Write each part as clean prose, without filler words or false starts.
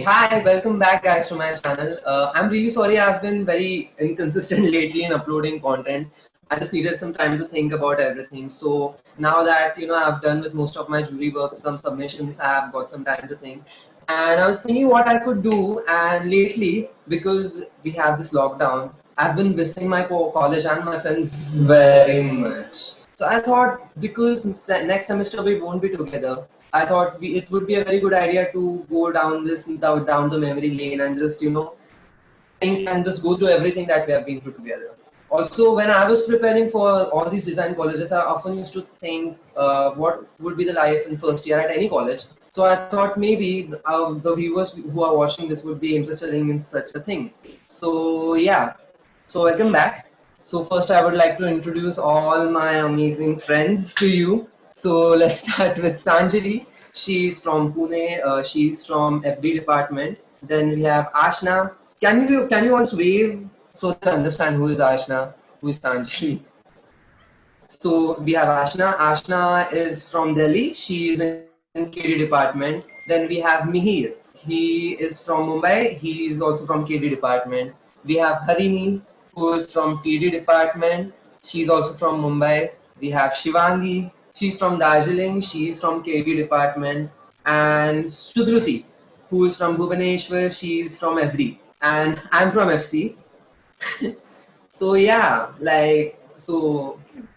Hi, welcome back, guys, to my channel. I'm really sorry I've been very inconsistent lately in uploading content. I just needed some time to think about everything. So now that I've done with most of my jury work, some submissions, I've got some time to think. And I was thinking what I could do. And lately, because we have this lockdown, I've been missing my college and my friends very much. So I thought because next semester we won't be together, I thought it would be a very good idea to go down the memory lane and just think and just go through everything that we have been through together. Also, when I was preparing for all these design colleges, I often used to think what would be the life in first year at any college. So I thought maybe the viewers who are watching this would be interested in such a thing. So yeah, so welcome back. So first, I would like to introduce all my amazing friends to you. So let's start with Sanjali. She's from Pune. She's from FD department. Then we have Ashna. Can you also wave so that I understand who is Ashna, who is Sanjali? So we have Ashna. Ashna is from Delhi. She is in KD department. Then we have Mihir. He is from Mumbai. He is also from KD department. We have Harini, who is from TD department. She's also from Mumbai. We have Shivangi. She's from Darjeeling. She's from KD department. And Sudruti, who is from Bhubaneswar. She's from FD. And I'm from FC. So yeah,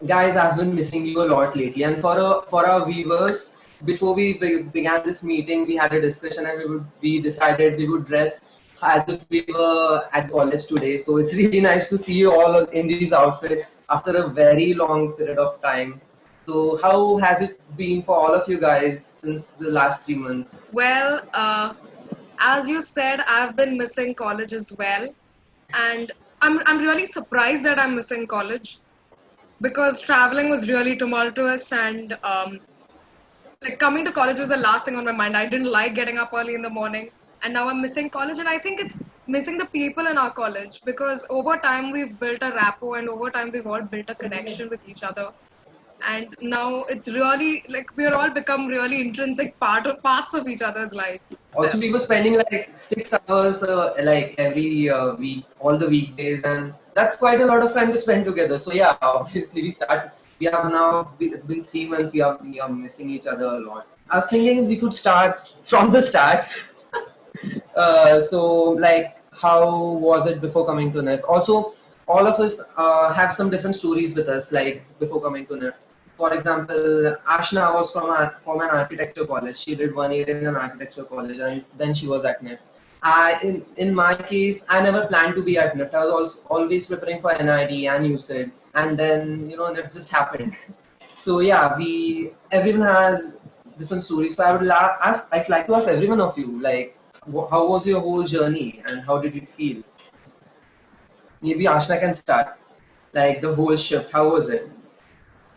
guys, I've been missing you a lot lately. And for our viewers, before we began this meeting, we had a discussion and we decided we would dress as if we were at the college today. So it's really nice to see you all in these outfits after a very long period of time. So how has it been for all of you guys since the last 3 months? Well, as you said, I've been missing college as well, and I'm really surprised that I'm missing college because traveling was really tumultuous and like coming to college was the last thing on my mind. I didn't like getting up early in the morning, and now I'm missing college, and I think it's missing the people in our college because over time we've built a rapport and over time we've all built a connection with each other, and now it's really like we're all become really intrinsic parts of each other's lives. Also, we were spending like 6 hours like every week, all the weekdays, and that's quite a lot of time to spend together. So yeah, obviously we start. We have now. It's been 3 months. We are missing each other a lot. I was thinking we could start from the start. So like, how was it before coming to NIF? Also, all of us have some different stories with us, like before coming to NIF. For example, Ashna was from an architecture college. She did 1 year in an architecture college, and then she was at NIF. In my case, I never planned to be at NIF. I was also always preparing for NID and UCID, and then NIF just happened. So yeah, we everyone has different stories. So I'd like to ask every one of you, like, how was your whole journey and how did it feel? Maybe Ashna can start. Like the whole shift, how was it?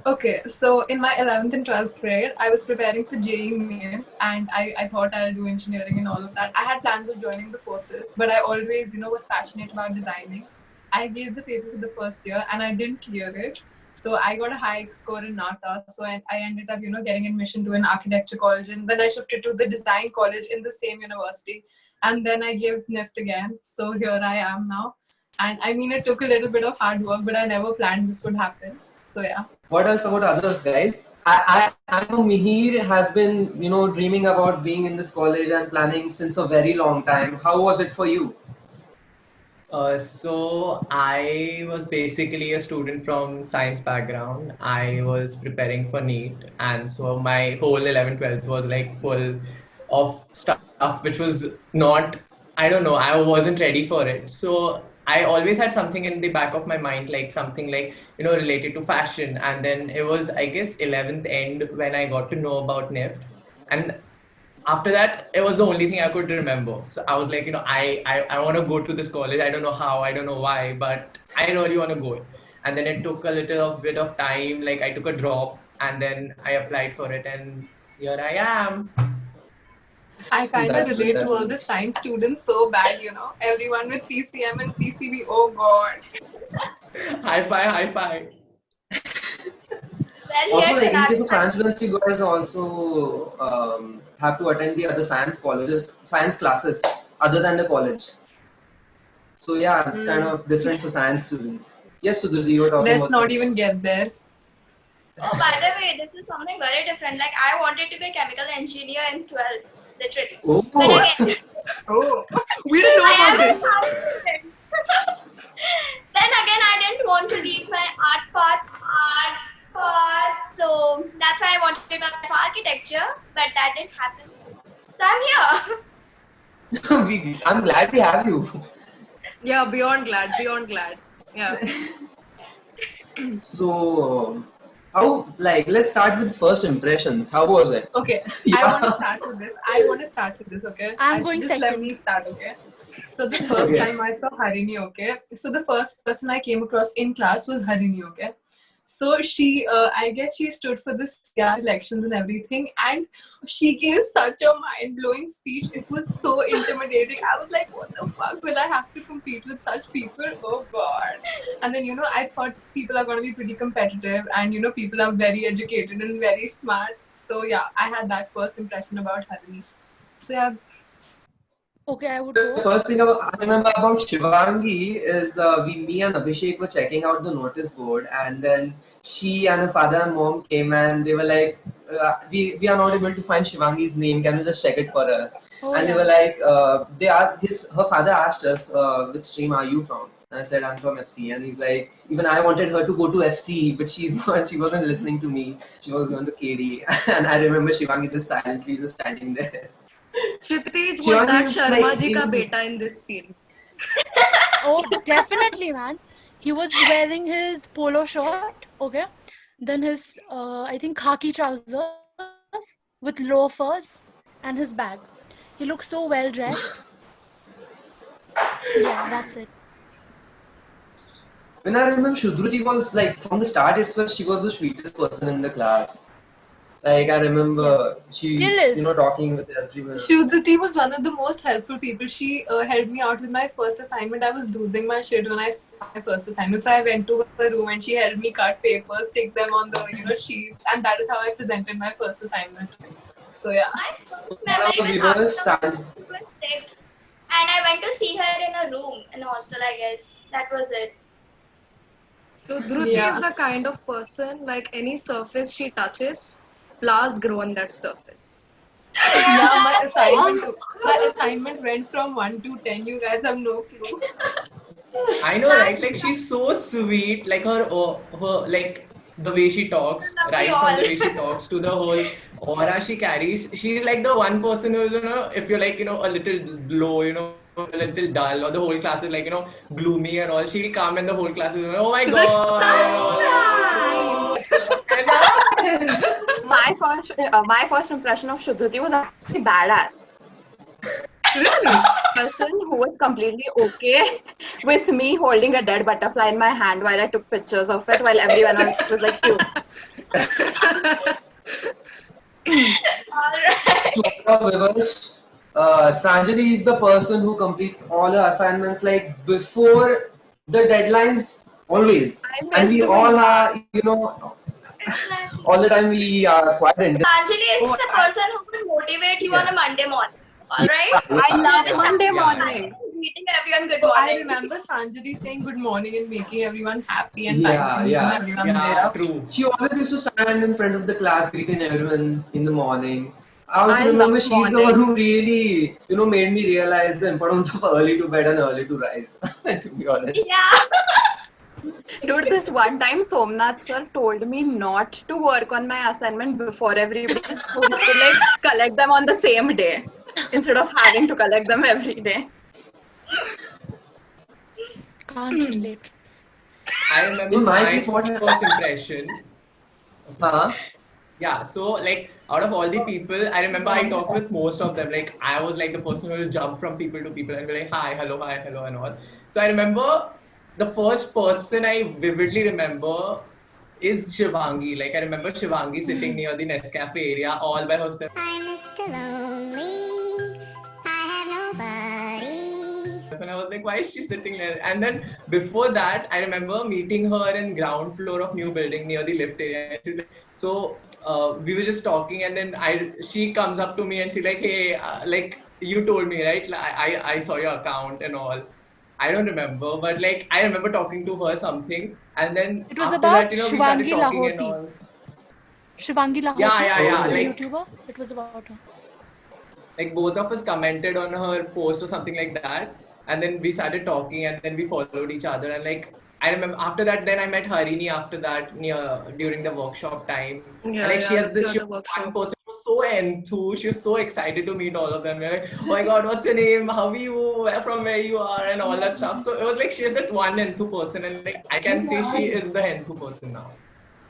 Okay, so in my 11th and 12th grade, I was preparing for JEE mains and I thought I'll do engineering and all of that. I had plans of joining the forces, but I always, was passionate about designing. I gave the paper for the first year and I didn't clear it. So I got a high score in NATA. So I ended up, getting admission to an architecture college. And then I shifted to the design college in the same university. And then I gave NIFT again. So here I am now. And I mean, it took a little bit of hard work, but I never planned this would happen. So yeah. What else about others, guys? I know Mihir has been, dreaming about being in this college and planning since a very long time. How was it for you? So I was basically a student from science background. I was preparing for NEET, and so my whole 11th, 12th was like full of stuff which was not, I don't know, I wasn't ready for it. So I always had something in the back of my mind, like something like, related to fashion. And then it was, I guess, 11th end when I got to know about NIFT. And after that, it was the only thing I could remember. So I was like, I want to go to this college. I don't know how, I don't know why, but I really want to go. And then it took a little bit of time. Like I took a drop and then I applied for it, and here I am. I kind of That's good. relate to That's all good. the science students so bad, Everyone with PCM and PCB, oh god. High five, high five. Well, Also, here's like in another case of science students, you guys also have to attend the other science colleges, science classes other than the college. So yeah, it's kind of different for science students. Yes, Sudhir, you were talking Let's about not something. even get there. Oh, by the way, this is something very different. Like, I wanted to be a chemical engineer in 12th, literally. Oh, But again, Oh, We didn't know I am about a this. science student. Then again, I didn't want to leave my art path, so that's why I wanted to apply for architecture, but that didn't happen. So I'm here. I'm glad we have you. Yeah, beyond glad, beyond glad. Yeah. So, how, like, let's start with first impressions. How was it? okay. I Yeah. want to start with this. Okay. I'm going just let second. me start. Okay. So the first Okay. time I saw Harini, okay. So the first person I came across in class was Harini, okay. So she, I guess she stood for the CR elections and everything, and she gave such a mind-blowing speech. It was so intimidating. I was like, what the fuck? Will I have to compete with such people? Oh God. And then, I thought people are going to be pretty competitive, and, people are very educated and very smart. So yeah, I had that first impression about Harini. So yeah, Okay, I would The go. first thing I remember about Shivangi is me and Abhishek were checking out the notice board, and then she and her father and mom came and they were like, we are not able to find Shivangi's name. Can you just check it for us? Oh And they yeah. were like, her father asked us, which stream are you from? And I said, I'm from FC. And he's like, even I wanted her to go to FC, but she's not. She wasn't listening to me. She was going to KD. And I remember Shivangi just silently just standing there. Kshitij was Shivangi that was Sharma like, ji ka even- beta in this scene. Oh, definitely, man. He was wearing his polo shirt, okay, then his I think khaki trousers with loafers and his bag. He looked so well dressed. Yeah, that's it. When I remember Shudruti was like from the start itself, she was the sweetest person in the class. Like I remember she, Still is. talking with everyone. Shudhati was one of the most helpful people. She helped me out with my first assignment. I was losing my shit when I saw my first assignment. So I went to her room and she helped me cut papers, stick them on the sheets, and that is how I presented my first assignment. So yeah. My first Now memory we with were her stand- was sixth, and I went to see her in a room in a hostel, I guess. That was it. So Dhruti Yeah. is the kind of person, like any surface she touches, flowers grow on that surface. Yeah, my assignment went from 1 to 10. You guys have no clue. I know, right? Like she's so sweet. Like her like the way she talks, Love right you from all. the way she talks to the whole aura she carries. She's like the one person who's if you're like a little low, a little dull, or the whole class is like gloomy and all. She'll come and the whole class is oh my Like god. And, My first impression of Shudhuti was actually badass. Really? Person who was completely okay with me holding a dead butterfly in my hand while I took pictures of it, while everyone else was like, cute. Alright. to our viewers, Sanjali is the person who completes all her assignments like before the deadlines always. And we all are, all the time we are quite independent. Anjali is the person who will motivate you on a Monday morning. Alright? I love Yeah. Monday Yeah. mornings. Greeting everyone good So I morning. remember Sanjali saying good morning and making everyone happy and Yeah, thanking yeah. everyone yeah, there. true. She always used to stand in front of the class greeting everyone in the morning. I also I remember love she's the one who really, made me realize the importance of early to bed and early to rise, to be honest. Yeah. Dude, this one time Somnath sir told me not to work on my assignment before everybody so we could like collect them on the same day instead of having to collect them every day. Can't relate. I remember In my my case, what first impression. Huh? Yeah, so like out of all the people, I remember I talked with most of them. Like I was like the person who will jump from people to people and be like, hi, hello, and all. So I remember the first person I vividly remember is Shivangi. Like I remember Shivangi sitting near the Nescafe area all by herself. I'm Mr. Lonely. I have nobody. and I was like, why is she sitting there? And then before that, I remember meeting her in ground floor of new building near the lift area. And she's like, so we were just talking, and then she comes up to me and she's like, hey, like you told me, right? Like, I saw your account and all. I don't remember, but like I remember talking to her something, and then It was after about that, we started Shivangi talking and Lahoti. all. Shivangi Lahoti, Yeah, the like YouTuber. It was about her. like both of us commented on her post or something like that, and then we started talking, and then we followed each other, and like I remember after that, then I met Harini after that during the workshop time. And Yeah, like she yeah, has that's this the she other was one workshop. person who was so enthused, she was so excited to meet all of them. We're like, oh my god, what's your name, how are you, from where you are, and all that stuff. So it was like she is that one enthu person, and like I can say she is the enthu person now,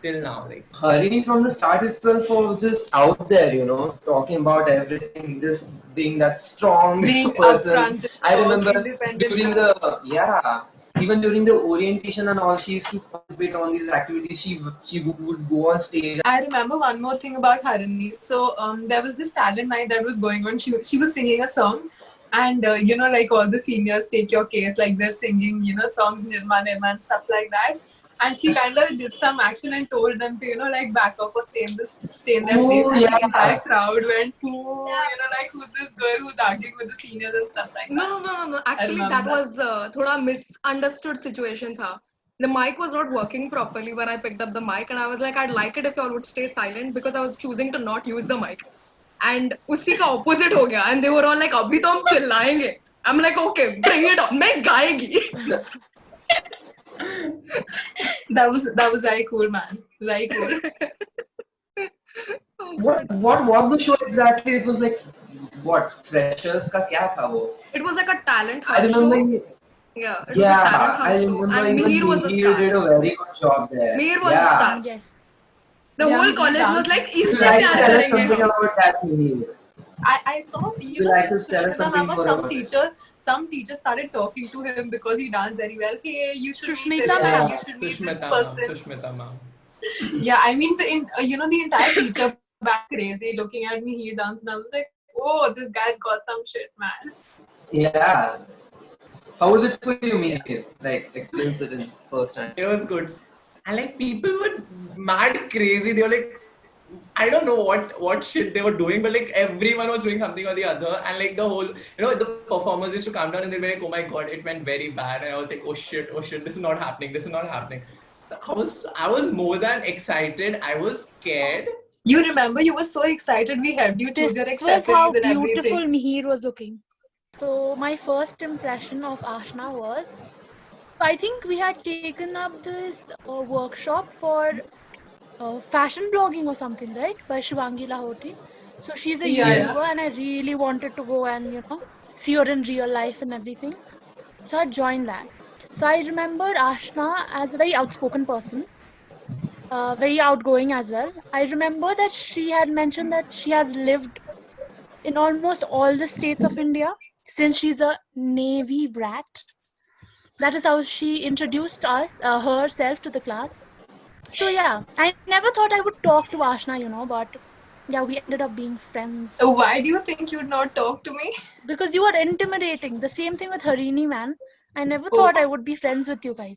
till now. Like Harini from the start itself was just out there, talking about everything, just being that strong Being person. upfront, I talk, remember independent during girl. even during the orientation and all, she used to participate on these activities. She would go on stage. I remember one more thing about Harini. So there was this talent night that was going on. She was singing a song, and like all the seniors take your case, like they're singing songs Nirma Nirma and stuff like that. And she kind of did some action and told them to like back up or stay in their place. Oh And the yeah, entire crowd went, oh, like who's this girl who's arguing with the seniors and stuff like that. No. Actually, that remember. was thoda misunderstood situation tha. The mic was not working properly when I picked up the mic, and I was like, I'd like it if y'all would stay silent because I was choosing to not use the mic. And उसी का opposite हो गया, and they were all like, अभी तो हम चिल्लाएंगे. I'm like, okay, bring it on. मैं गाएगी. That was very cool, man. Very cool. what was the show exactly? It was like what, freshers का क्या था वो? It was like a talent I hunt remember. show. Yeah, it was a talent I hunt show, remember and even Mihir was the Mihir did star. a very good job there. Mihir was the Yeah. star. Yes. The Yeah, whole Mihir college was danced. like, Would you इससे like to प्यार tell us करेंगे something हम. about that, Mihir? I saw Would you like to tell us something more about it? some teacher started talking to him because he danced very well. Hey, you should meet Sushmita this guy, ma'am. you should meet this Sushmita ma'am, person. Sushmita ma'am. Yeah, I mean the entire teacher back crazy looking at me. He danced and I was like, oh, this guy's got some shit, man. Yeah. How was it for you, Mihir? Like, experience it in first hand. It was good. And like people were mad crazy. They were like, I don't know what shit they were doing, but like everyone was doing something or the other. And like the whole, the performers used to come down and they'd be like, oh my god, it went very bad. And I was like, oh shit, this is not happening. This is not happening. I was more than excited. I was scared. You remember you were so excited. We helped you choose This your was accessories how and beautiful everything. Mihir was looking. So my first impression of Ashna was, I think we had taken up this workshop for fashion blogging or something, right? By Shivangi Lahoti. So she's a Yeah, YouTuber, and I really wanted to go and see her in real life and everything. So I joined that. So I remember Ashna as a very outspoken person, very outgoing as well. I remember that she had mentioned that she has lived in almost all the states of India since she's a Navy brat. That is how she introduced us, herself to the class. So yeah, I never thought I would talk to Ashna, but yeah, we ended up being friends. So why do you think you'd not talk to me? Because you were intimidating. The same thing with Harini, man. I never thought I would be friends with you guys.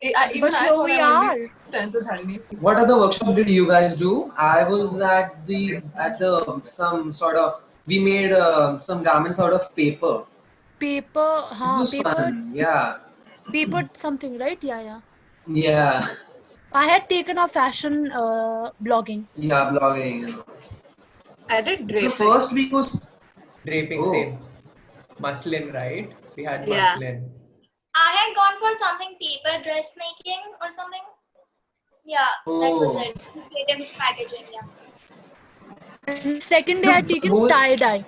Even But I here thought we I would are. be friends with Harini. What other workshop did you guys do? I was at the some sort of, we made some garments out of paper. Paper, It was fun. Yeah. paper something, right? Yeah. Yeah. I had taken up fashion blogging. Yeah, blogging. I did The draping. first week was Draping, Oh. same. Muslin, right? We had Yeah. muslin. I had gone for something paper dressmaking or something. Yeah, that was Oh. it. Creative packaging, yeah. And second day I had taken Whole- tie-dye.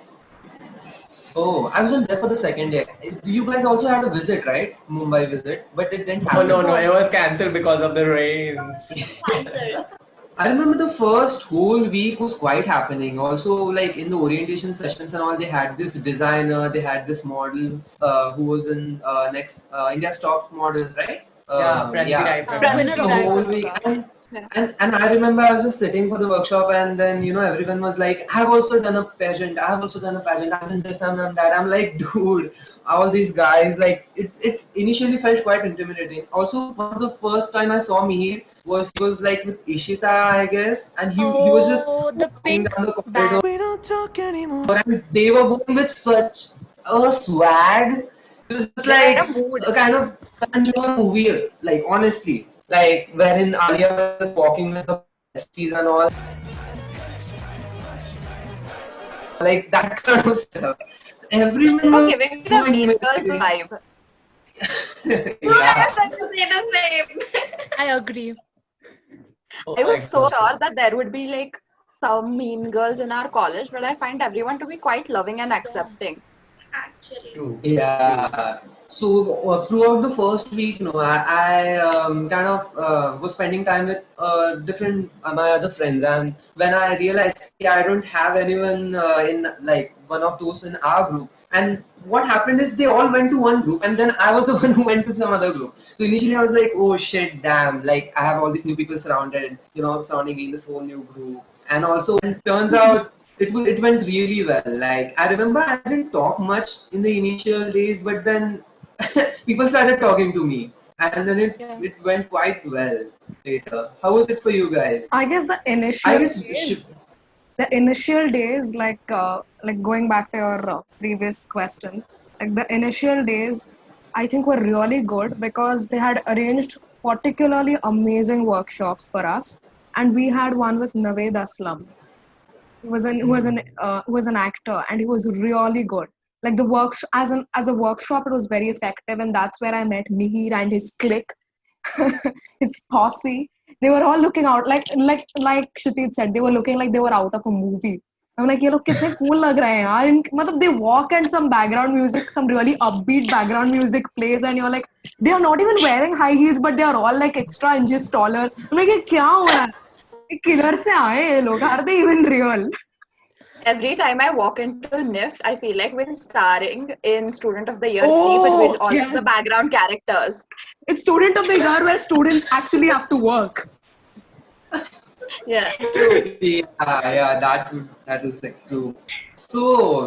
Oh, I wasn't there for the second day. You guys also had a visit, right? Mumbai visit, but it didn't Oh happen. no, it was cancelled because of the rains. Answer. I remember the first whole week was quite happening. Also, like in the orientation sessions and all, they had this designer, they had this model who was in next India's top model, right? Yeah, Pranti Rai And Pranti. the Winner of whole that week. class. And And I remember I was just sitting for the workshop, and then everyone was like, "I've also done a pageant. I've also done a pageant. I've done this. I've done that." I'm like, dude, all these guys. Like, it initially felt quite intimidating. Also, one of the first time I saw Mihir was he was like with Ishita, I guess, and he was just Oh, the walking pink down the bag. corridor, and they were going with such a swag. It was just They were in like a mood. a kind of into a movie, like honestly, like wherein Alia was just walking with her besties and all, like that kind of stuff. So They everyone were was giving me so the Mean Girls intimidating. vibe. Dude, I Yeah. was going to say the same. I agree. Oh I my was so God. sure that there would be like some mean girls in our college, but I find everyone to be quite loving and accepting. Actually. True. Yeah. So throughout the first week, I kind of was spending time with different my other friends, and when I realized I don't have anyone in like one of those in our group, and what happened is they all went to one group, and then I was the one who went to some other group. So initially I was like, oh shit, damn! Like I have all these new people surrounding me in this whole new group, and also and turns out it went really well. Like I remember I didn't talk much in the initial days, but then people started talking to me, and then it Yeah. it went quite well later. How was it for you guys? I guess the I initial guess days, the initial days, like going back to your previous question, like the initial days, I think were really good because they had arranged particularly amazing workshops for us, and we had one with Naved Aslam. He was an actor, and he was really good. Like the work as a workshop, it was very effective, and that's where I met Mihir and his clique, his posse. They were all looking out like Kshitij said, they were looking like they were out of a movie. I'm like, ये लोग कितने cool लग रहे हैं यार. मतलब they walk and some background music, some really upbeat background music plays, and you're like, they are not even wearing high heels, but they are all like extra inches taller. I'm like, ये क्या हो रहा है? ये किधर से आए ये लोग? Are they even real? Every time I walk into NIFT, I feel like we're starring in Student of the Year 3, but Oh, we're also yes. the background characters. It's student of the year where students actually have to work. Yeah. yeah, that is like true. So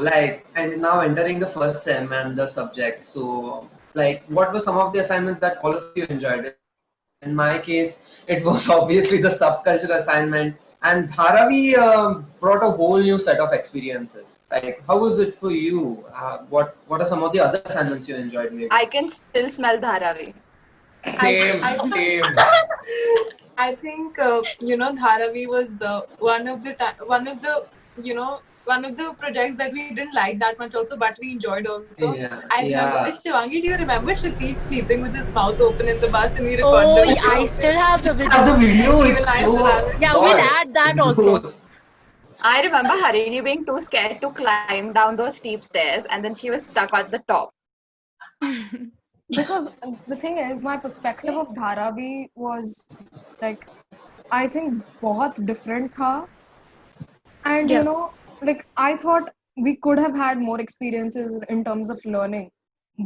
like, and now entering the first sem and the subject. So like, what were some of the assignments that all of you enjoyed? In my case, it was obviously the subculture assignment, and Dharavi brought a whole new set of experiences. Like, how was it for you? What are some of the other assignments you enjoyed? Maybe. I can still smell Dharavi. Same, I- same. I think Dharavi was one of the projects that we didn't like that much also, but we enjoyed also. Yeah, I remember yeah. Shivangi, do you remember Shatij sleeping with his mouth open in the bus and we Oh, recorded the yeah, I video? still have the Have the video. video. Even It's I so still have it. Yeah, we'll God, add that it's also. gross. I remember Harini being too scared to climb down those steep stairs, and then she was stuck at the top. Because the thing is, my perspective of Dharavi was like, I think बहुत different था. And Yeah. like I thought we could have had more experiences in terms of learning,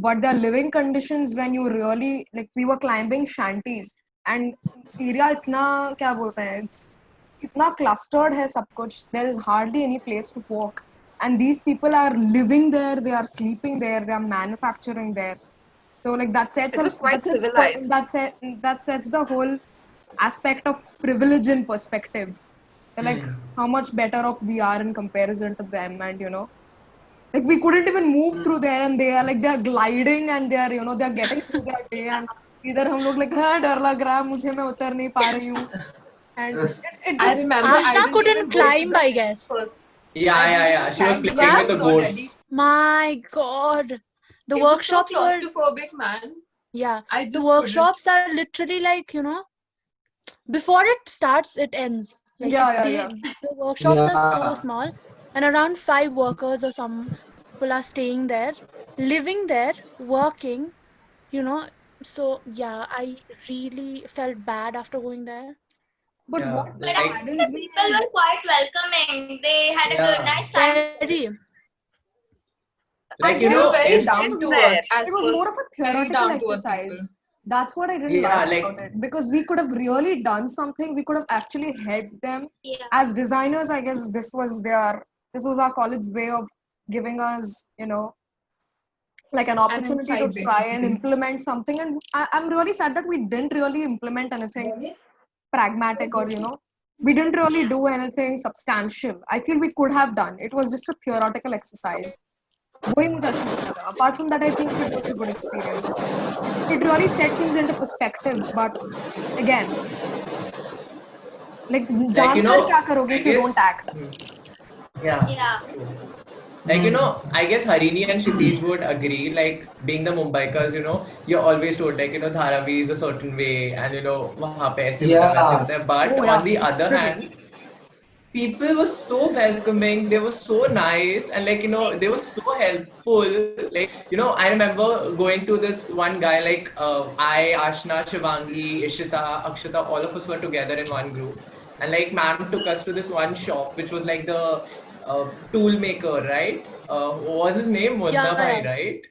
but the living conditions when you really like we were climbing shanties and area इतना क्या बोलते हैं, it's इतना clustered है सब कुछ. There is hardly any place to walk, and these people are living there, they are sleeping there, they are manufacturing there. So like It was quite civilized. that sets the whole aspect of privilege in perspective. Like how much better off we are in comparison to them, and like we couldn't even move through there, and they're gliding, and they're getting through their day, and इधर हम लोग like हाँ डर लग रहा है मुझे, मैं उतर नहीं पा रही हूँ, and it I just remember I Ashna didn't couldn't even go to climb, the I guess. first. Yeah. She was playing Yeah? with the goats. My God. The It workshops was so were, claustrophobic, man. yeah, I the just workshops are literally like, before it starts, it ends. Like yeah. the workshops are so Yeah. small, and around 5 workers or some people are staying there, living there, working, you know. So yeah, I really felt bad after going there. But Yeah, what But I like think saddens the me people is were quite welcoming. They had a Yeah. good, nice time. Very. like It was very if down to there. earth. As it was per more of a very theoretical down to earth people. exercise. That's what I didn't Yeah, like like about it, because we could have really done something. We could have actually helped them. Yeah. As designers, I guess this was our college's way of giving us, like an opportunity to insight, try and basically. implement something. And I'm really sad that we didn't really implement anything pragmatic, or we didn't really do anything substantial. I feel we could have done. It was just a theoretical exercise. वही मुझे अच्छा नहीं लगा. Apart from that, I think it was a good experience. It really set things into perspective. But again, like जानकर क्या करोगे I if you guess, don't act? yeah, Yeah. true. Like, I guess Harini and Kshitij would agree, like, being the Mumbaikars, you're always told, like, Dharavi is a certain way, and, wahan pe aise hota hai, waise hota hai. But Oh, yeah, on the other definitely. hand, people were so welcoming, they were so nice, and, like, they were so helpful. Like, I remember going to this one guy, like, I, Ashna, Shivangi, Ishita, Akshita, all of us were together in one group. And, like, ma'am took us to this one shop, which was like the tool maker, right? What was his name? Munna Yeah, Bhai, yeah. right?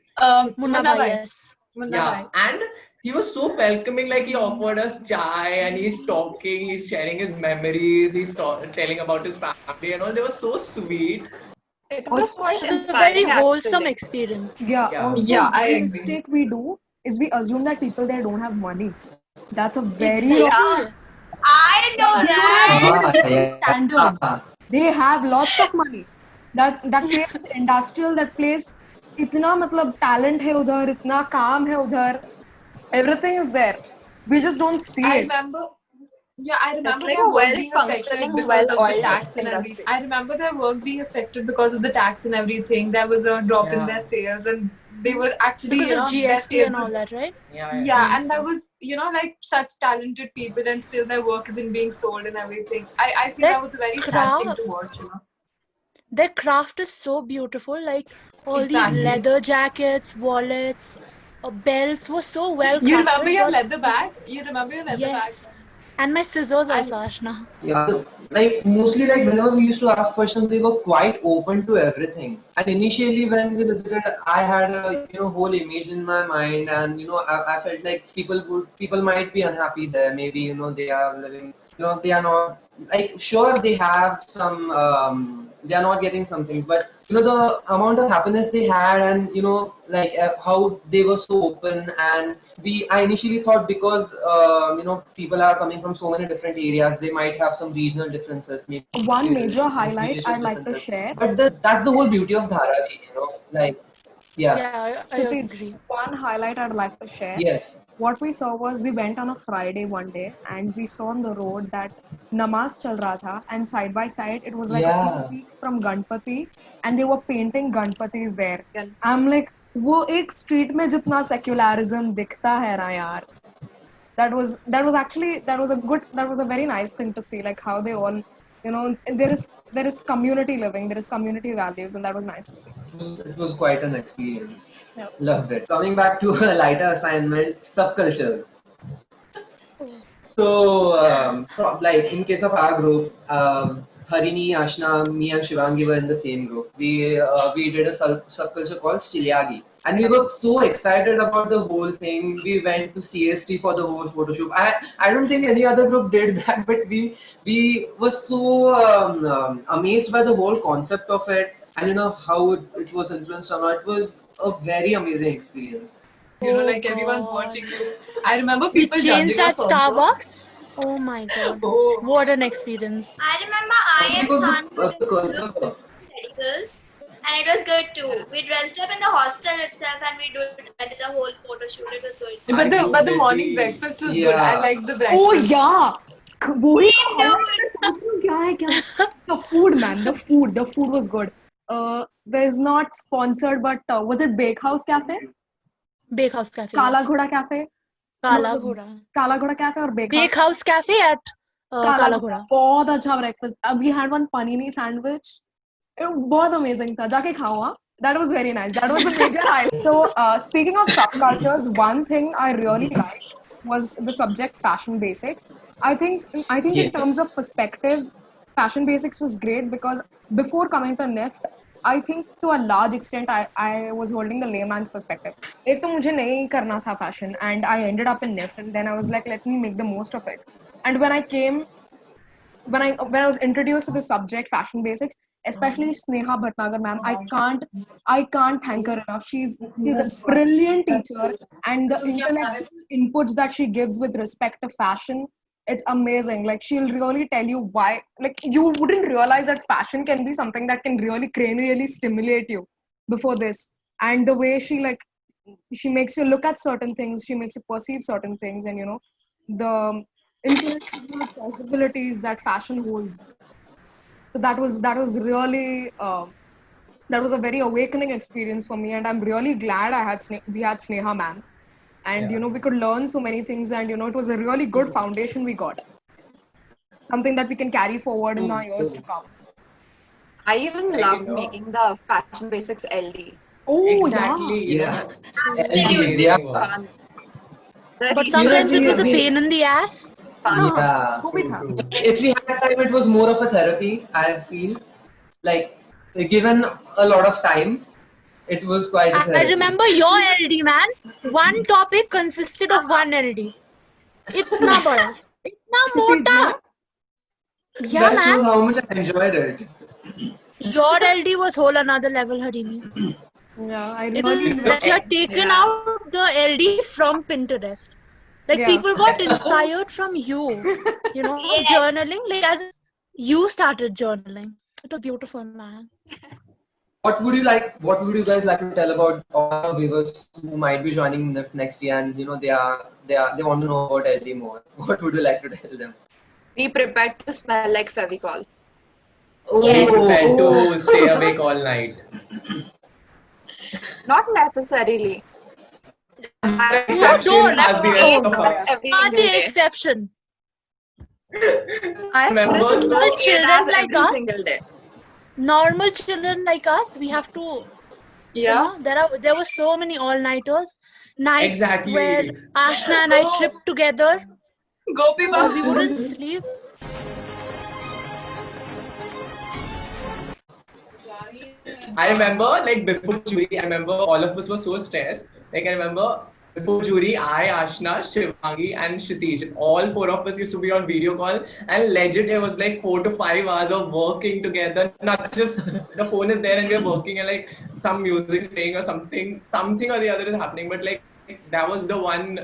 Munna Bhai, yes. Munna Yeah, Bhai. and he was so welcoming. Like, he offered us chai, and he's talking, he's sharing his memories, he's telling about his family and all. They were so sweet. It was quite It was a very inspiring, wholesome actually. experience. Yeah. Yeah. Also, Yeah, I one agree. mistake we do is we assume that people there don't have money. That's a very Yeah. I know, They don't have right? good living yeah. standards. They have lots of money. That place is industrial. That place, इतना मतलब talent है उधर, इतना काम है उधर. Everything is there. We just don't see I it. remember. Yeah, I remember like their a work being affected well-functioning, because of the well-oiled tax and industry. everything. I remember their work being affected because of the tax and everything. There was a drop in Yeah. their sales, and they were actually, Because of their GST sales and were- all that, right? Yeah, and there was, like such talented people, and still their work isn't being sold and everything. I feel Their that was a very sad thing craft- to watch, Their craft is so beautiful. Like all Exactly. these leather jackets, wallets, belts were so well crafted. You remember your but- leather bag? You remember your leather Yes. bag? And my scissors I- also, Ashna. Yeah, like mostly like whenever we used to ask questions, they were quite open to everything. And initially when we visited, I had a whole image in my mind, and I felt like people might be unhappy there. Maybe they are living, they are not like sure they have some they are not getting some things, but the amount of happiness they had, and like how they were so open. And I initially thought because people are coming from so many different areas, they might have some regional differences, maybe One major some highlight religious I'd like to differences. share. But that's the whole beauty of Dharavi, like yeah. Yeah, I Kshitij, agree. one highlight I'd like to share. Yes. What we saw was we went on a Friday one day, and we saw on the road that namaz chal raha tha, and side by side it was like a Yeah. few weeks from Ganpati, and they were painting Ganpatis there. Gan- I'm like, वो एक street में जितना secularism दिखता है ना यार. That was a very nice thing to see, like how they all, there is community living, there is community values, and that was nice to see. It was quite an experience. Yeah. Loved it. Coming back to a lighter assignment, subcultures. So, like in case of our group, Harini, Ashna, me, and Shivangi were in the same group. We did a subculture called Stilyagi, and we were so excited about the whole thing. We went to CST for the whole photo shoot. I don't think any other group did that, but we were so amazed by the whole concept of it, and how it was influenced on it. It was a very amazing experience. Like Oh, everyone's God. watching you. I remember We people changed judging at us also. Starbucks. Oh my god. Oh. What an experience. I remember I and Because San the culture. girls, and it was good too. We dressed up in the hostel itself, and we did the whole photo shoot. It was good. But the Definitely. morning breakfast was good. Yeah. I liked the breakfast. Oh yeah, वही Same तो dude. मैं सोच रही हूँ क्या है क्या. The food, man, the food was good. There's not sponsored, but was it Bakehouse Cafe? Bakehouse Cafe. Kala yes. Ghoda Cafe. Kala No, Ghoda. Kala Ghoda Cafe or Bakehouse. Bakehouse Cafe at Kala Ghoda. बहुत अच्छा breakfast. We had one panini sandwich. बहुत amazing था. जाके खाओ हाँ. That was very nice. That was the major highlight. So speaking of subcultures, one thing I really liked was the subject fashion basics. I think in Yes. terms of perspective, fashion basics was great because before coming to NIFT, I think to a large extent I was holding the layman's perspective. एक तो मुझे नहीं करना था fashion and I ended up in NIFT and then I was like let me make the most of it. And when I was introduced to the subject fashion basics, especially Sneha Bhatnagar ma'am, I can't thank her enough. She's a brilliant teacher and the intellectual inputs that she gives with respect to fashion, it's amazing. Like she'll really tell you why, like you wouldn't realize that fashion can be something that can really cranially stimulate you before this. And the way she makes you look at certain things, she makes you perceive certain things, and the infinite possibilities that fashion holds. So that was really that was a very awakening experience for me, and I'm really glad we had Sneha ma'am. And we could learn so many things, and it was a really good foundation we got, something that we can carry forward in the years to come. I even loved making the fashion basics LD. Oh Exactly. Yeah. Yeah. But sometimes it was a pain in the ass. Yeah. वो भी था. If we had time, it was more of a therapy. I feel like given a lot of time, it was quite a therapy. I remember your LD, man. One topic consisted of one LD. इतना बड़ा, इतना मोटा. Yeah, That man. shows how much I enjoyed it. Your LD was whole another level, Harini. Yeah, I It was really like you had taken out the LD from Pinterest. Like Yeah. people got inspired from you, journaling. Like as you started journaling, it was beautiful, man. What would you guys like to tell about all our viewers who might be joining next year and they want to know about LD more? What would you like to tell them? Be prepared to smell like Fevicol. Be prepared to stay awake all night. Not necessarily. Exception as the rest of us. Are the exception. I remember Normal children like every us. single day. Normal children like us, we have to. Yeah. There were so many all-nighters, nights Exactly. where Ashna and I tripped together. Gopi We wouldn't sleep. I remember like before jury, I remember all of us were so stressed. Like I remember before jury, I, Ashna, Shivangi and Kshitij, all four of us used to be on video call, and legit it was like 4 to 5 hours of working together. Not just the phone is there and we're working and like some music playing or something or the other is happening. But like that was the one,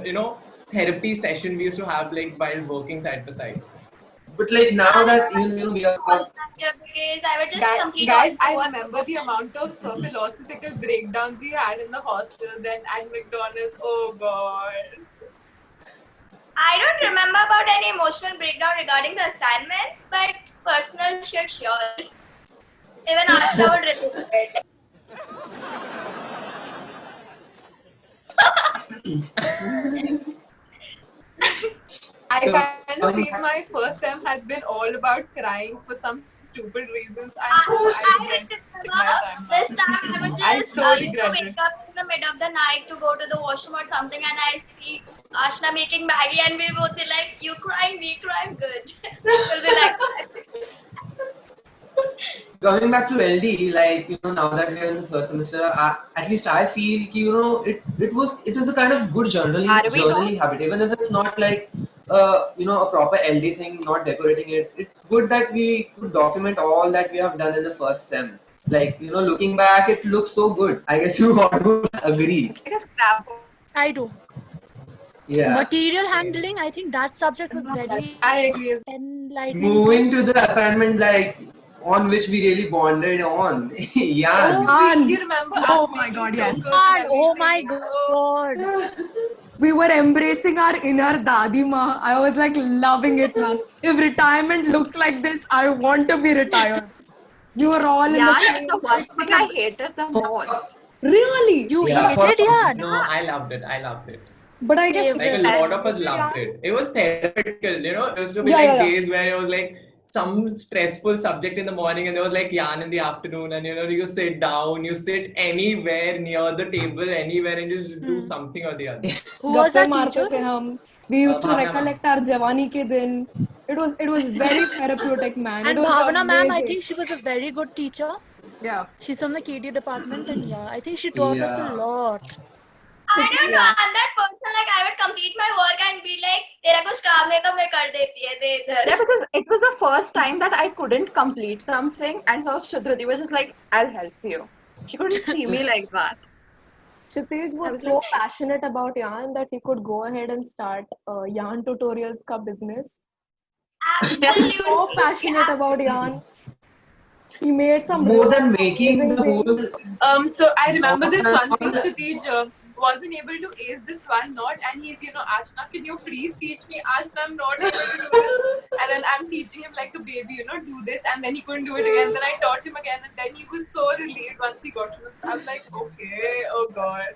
therapy session we used to have like while working side by side. But like now that we are Because I would just complete Guys, I all- remember the amount of philosophical breakdowns we had in the hostel, then at McDonald's. Oh god. I don't remember about any emotional breakdown regarding the assignments, but personal shit, sure. Even Ashna would relate to it. I kind of feel my first sem has been all about crying for some stupid reasons. I regret wasting my time. This time I would I just so regret it. wake up in the middle of the night to go to the washroom or something, and I see Ashna making Maggie, and we both be like, "You crying, we crying, good." We'll be like that. Coming back to LD, like now that we're in the third semester, at least I feel it was a kind of good journaling habit, even if it's not like a proper LD thing, not decorating it. It's good that we could document all that we have done in the first sem. Like looking back, it looks so good. I guess you all would agree. Like a scrapbook. I do. Yeah. Material handling, I think that subject was very I agree. enlightening. Moving to the assignment, like on which we really bonded on. Yeah. You remember? Oh us my making God, yes. jokers and Oh my everything? god. We were embracing our inner Dadima. I was like loving it, man. If retirement looks like this, I want to be retired. We were all in the Yeah, same. that's the one thing I hated the most. Really? You Yeah. hated it, No, I loved it. But I guess Like a lot of us loved it. It was therapeutical, It used to be Yeah, like yeah. days where it was like some stressful subject in the morning and there was like yarn in the afternoon, and you sit down, you sit anywhere near the table, anywhere, and just do something or the other. Who was गप्पे that मारते teacher? थे हम. We used to Bhavna recollect our Jawani ke din. It was very therapeutic, man. And It was Bhavana ma'am, I amazing. think she was a very good teacher. Yeah. She's from the KD department, and yeah, I think she taught us a Yeah. lot. I don't know. Yeah. I'm that person. Like I would complete my work and be like, "तेरा कुछ काम है तो मैं कर देती है दे Yeah, इधर." because it was the first time that I couldn't complete something, and so Shruti was just like, "I'll help you." She couldn't see me like that. Kshitij I was was so like, passionate about yarn that he could go ahead and start yarn tutorials ka business. Absolutely. So passionate about yarn. He made some More really than making amazing the things. whole So I remember knot this and one thing, all. Kshitij wasn't able to ace this one knot, and he's, Ashna, can you please teach me? Ashna, I'm not able to do this. And then I'm teaching him like a baby, do this, and then he couldn't do it again. Then I taught him again, and then he was so relieved once he got to it. I'm like, okay, oh god.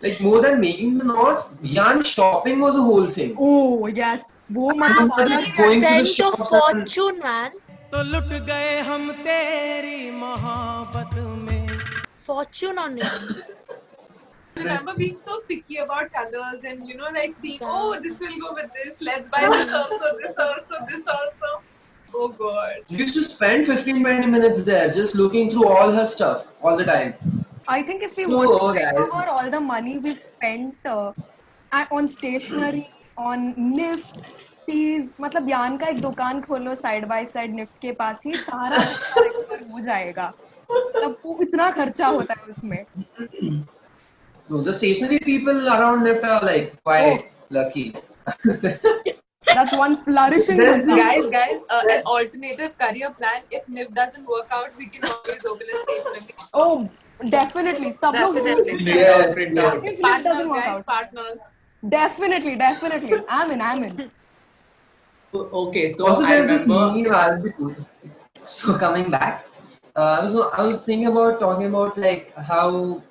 Like more than making the knots, yarn shopping was a whole thing. Oh yes, वो I मतलब remember अलग just going to the Spent a shops and fortune, man. तो लुट गए हम तेरी मोहब्बत में Fortune on yarn. I remember being so picky about colors and like seeing, Yeah. oh, this will go with this. Let's buy this also, this also, this also. Oh god. we used to spend 15-20 minutes there just looking through all her stuff all the time. I think if we So, want to guys. recover all the money we've spent on stationery, on Nift, please, मतलब यान का एक दुकान खोलो side by side NIFT के पास ही सारा पैसा recover हो जाएगा. तब वो इतना खर्चा होता है उसमें. No, the stationary people around Nift are like quite lucky. That's one flourishing There's धंधा. Guys, an alternative career plan. If NIF doesn't work out, we can always open a stationery shop. Oh, definitely. सब लोग Definitely. Yes, Print yes. out. If it Partners, doesn't work guys, out. partners. Definitely. I'm in. Okay, so Also, I there's this remember. meme I'll be cool. So coming back, I was thinking about talking about like how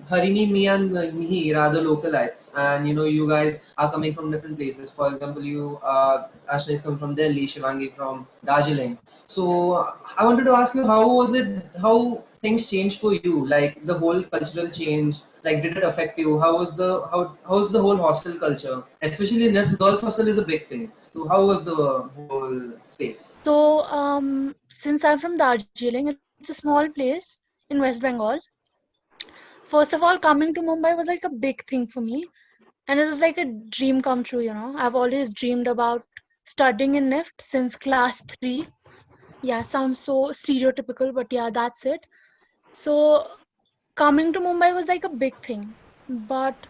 Harini, me and Mihir are the localites, and you guys are coming from different places. For example, Ashna is come from Delhi, Shivangi from Darjeeling. So I wanted to ask you, how things changed for you, like the whole cultural change. Like, did it affect you? How's the whole hostel culture? Especially in girls' hostel is a big thing. So how was the whole space? So, since I'm from Darjeeling, it's a small place in West Bengal. First of all, coming to Mumbai was like a big thing for me, and it was like a dream come true. I've always dreamed about studying in NIFT since class 3. Yeah, sounds so stereotypical, but yeah, that's it. So, coming to Mumbai was like a big thing. But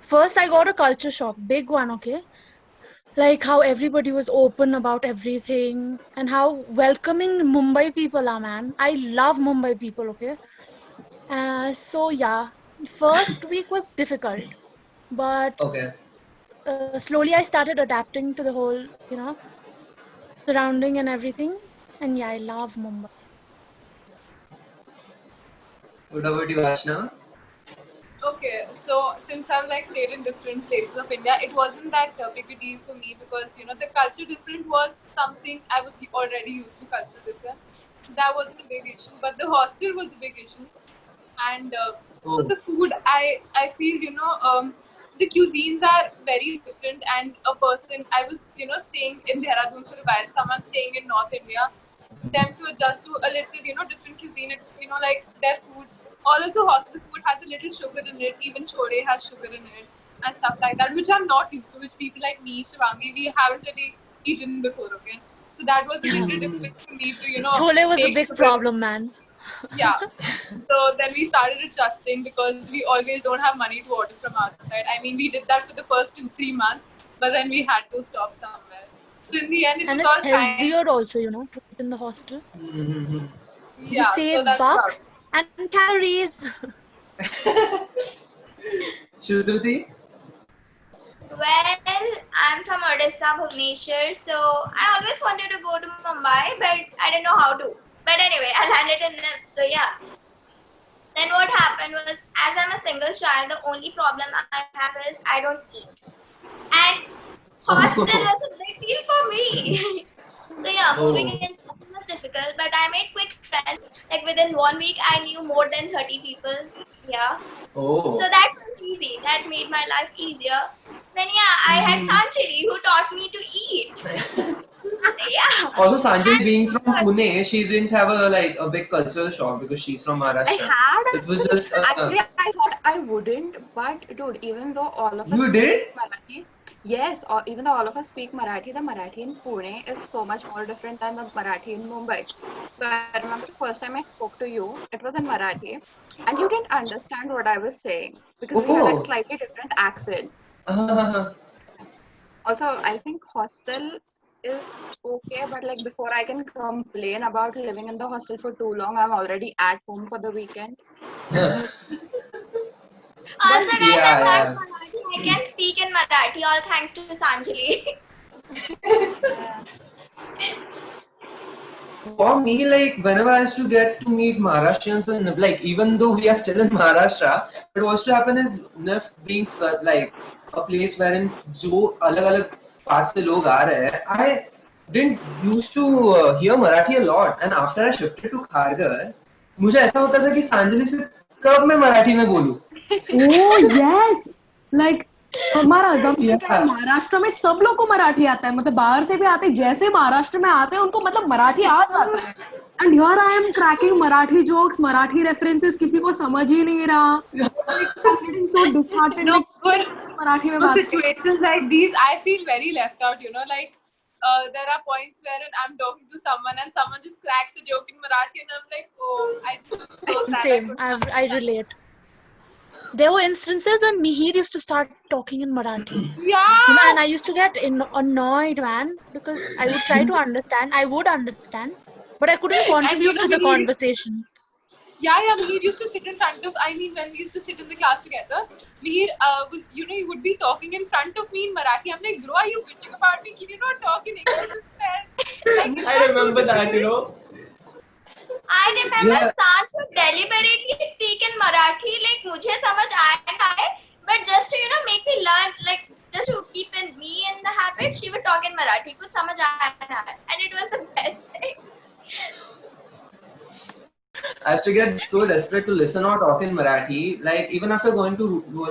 first, I got a culture shock, big one, okay? Like how everybody was open about everything and how welcoming Mumbai people are, man. I love Mumbai people, okay? So, yeah, first week was difficult, but Okay. slowly I started adapting to the whole, surrounding and everything. And yeah, I love Mumbai. What about you, Ashna? Okay, so since I've like stayed in different places of India, it wasn't that big a deal for me because the culture difference was something I was already used to culture difference. So that wasn't a big issue, but the hostel was a big issue. And so Oh. the food, I feel the cuisines are very different. And a person, I was staying in Dehradun for a while, someone staying in North India, them to adjust to a little different cuisine. Like their food, all of the hostel food has a little sugar in it. Even chole has sugar in it and stuff like that, which I'm not used to. Which people like me, Shivangi, we haven't really eaten before. Okay, so that was a little difficult for me to Chole was a take big sugar. problem, man. Yeah. So then we started adjusting because we always don't have money to order from outside. I mean, we did that for the first 2-3 months, but then we had to stop somewhere. So in the end, it And was it's all fine. healthier also, to eat in the hostel. Mm-hmm. You Yeah, so save that's bucks and calories. Shruti? Well, I'm from Odisha, Bhubaneswar, so I always wanted to go to Mumbai, but I didn't know how to. But anyway, I landed in NIP, so yeah. Then what happened was, as I'm a single child, the only problem I have is I don't eat. And hostel was a big deal for me. So yeah, moving Oh. in was difficult, but I made quick friends. Like within 1 week, I knew more than 30 people. Yeah. Oh. So that was easy. That made my life easier. Then yeah, I had Sanchili who taught me to eat. Yeah. Although Sanjay being from Pune, she didn't have a big cultural shock because she's from I Maharashtra. had It was actually, just I thought I wouldn't, but dude, even though all of us you speak did? Marathi, yes, or even though all of us speak Marathi, the Marathi in Pune is so much more different than the Marathi in Mumbai. So I remember the first time I spoke to you, it was in Marathi, and you didn't understand what I was saying because we had like Oh. slightly different accents. Uh, Also, I think hostel is okay, but like before I can complain about living in the hostel for too long, I'm already at home for the weekend. yeah, Also, guys, I'm not yeah. Marathi. I can speak in Marathi, all thanks to Sanjali. Yeah. For me, like whenever I used to get to meet Maharashtrians and like even though we are still in Maharashtra, but what used to happen is NIF being like a place wherein जो अलग-अलग parts से लोग आ रहे हैं, I didn't used to hear Marathi a lot, and after I shifted to Kharghar, मुझे ऐसा होता था कि सांजलि से कब मैं मराठी में बोलूं? Oh yes, like हमारा assumption क्या है, Yeah. महाराष्ट्र में सब लोग को मराठी आता है, मतलब बाहर से भी आते हैं, जैसे महाराष्ट्र में आते हैं उनको मतलब मराठी आ जाता है. And here I am cracking Marathi jokes, Marathi references, किसी को समझ ही नहीं रहा. Like, I'm getting so disheartened. No, like, but Marathi में for बात situations like these, I feel very left out. Like there are points where I'm talking to someone and someone just cracks a joke in Marathi, and I'm like, oh, I just so sad. Same. I relate. There were instances when Mihir used to start talking in Marathi. Yeah. And I used to get annoyed, man, because I would try to understand. I would understand, but I couldn't contribute to the conversation. Yeah, Mihir used to sit in front of, when we used to sit in the class together, Mihir was, he would be talking in front of me in Marathi. I'm like, bro, are you bitching about me? Can you not talk in English instead? Like, I remember that, I remember Yeah. Sanj would deliberately speak in Marathi, like मुझे समझ आए ना आए, but just to make me learn, like just to keep me in the habit, she would talk in Marathi, कुछ समझ आए ना आए, and it was the best thing. I used to get so desperate to listen or talk in Marathi. Like even after going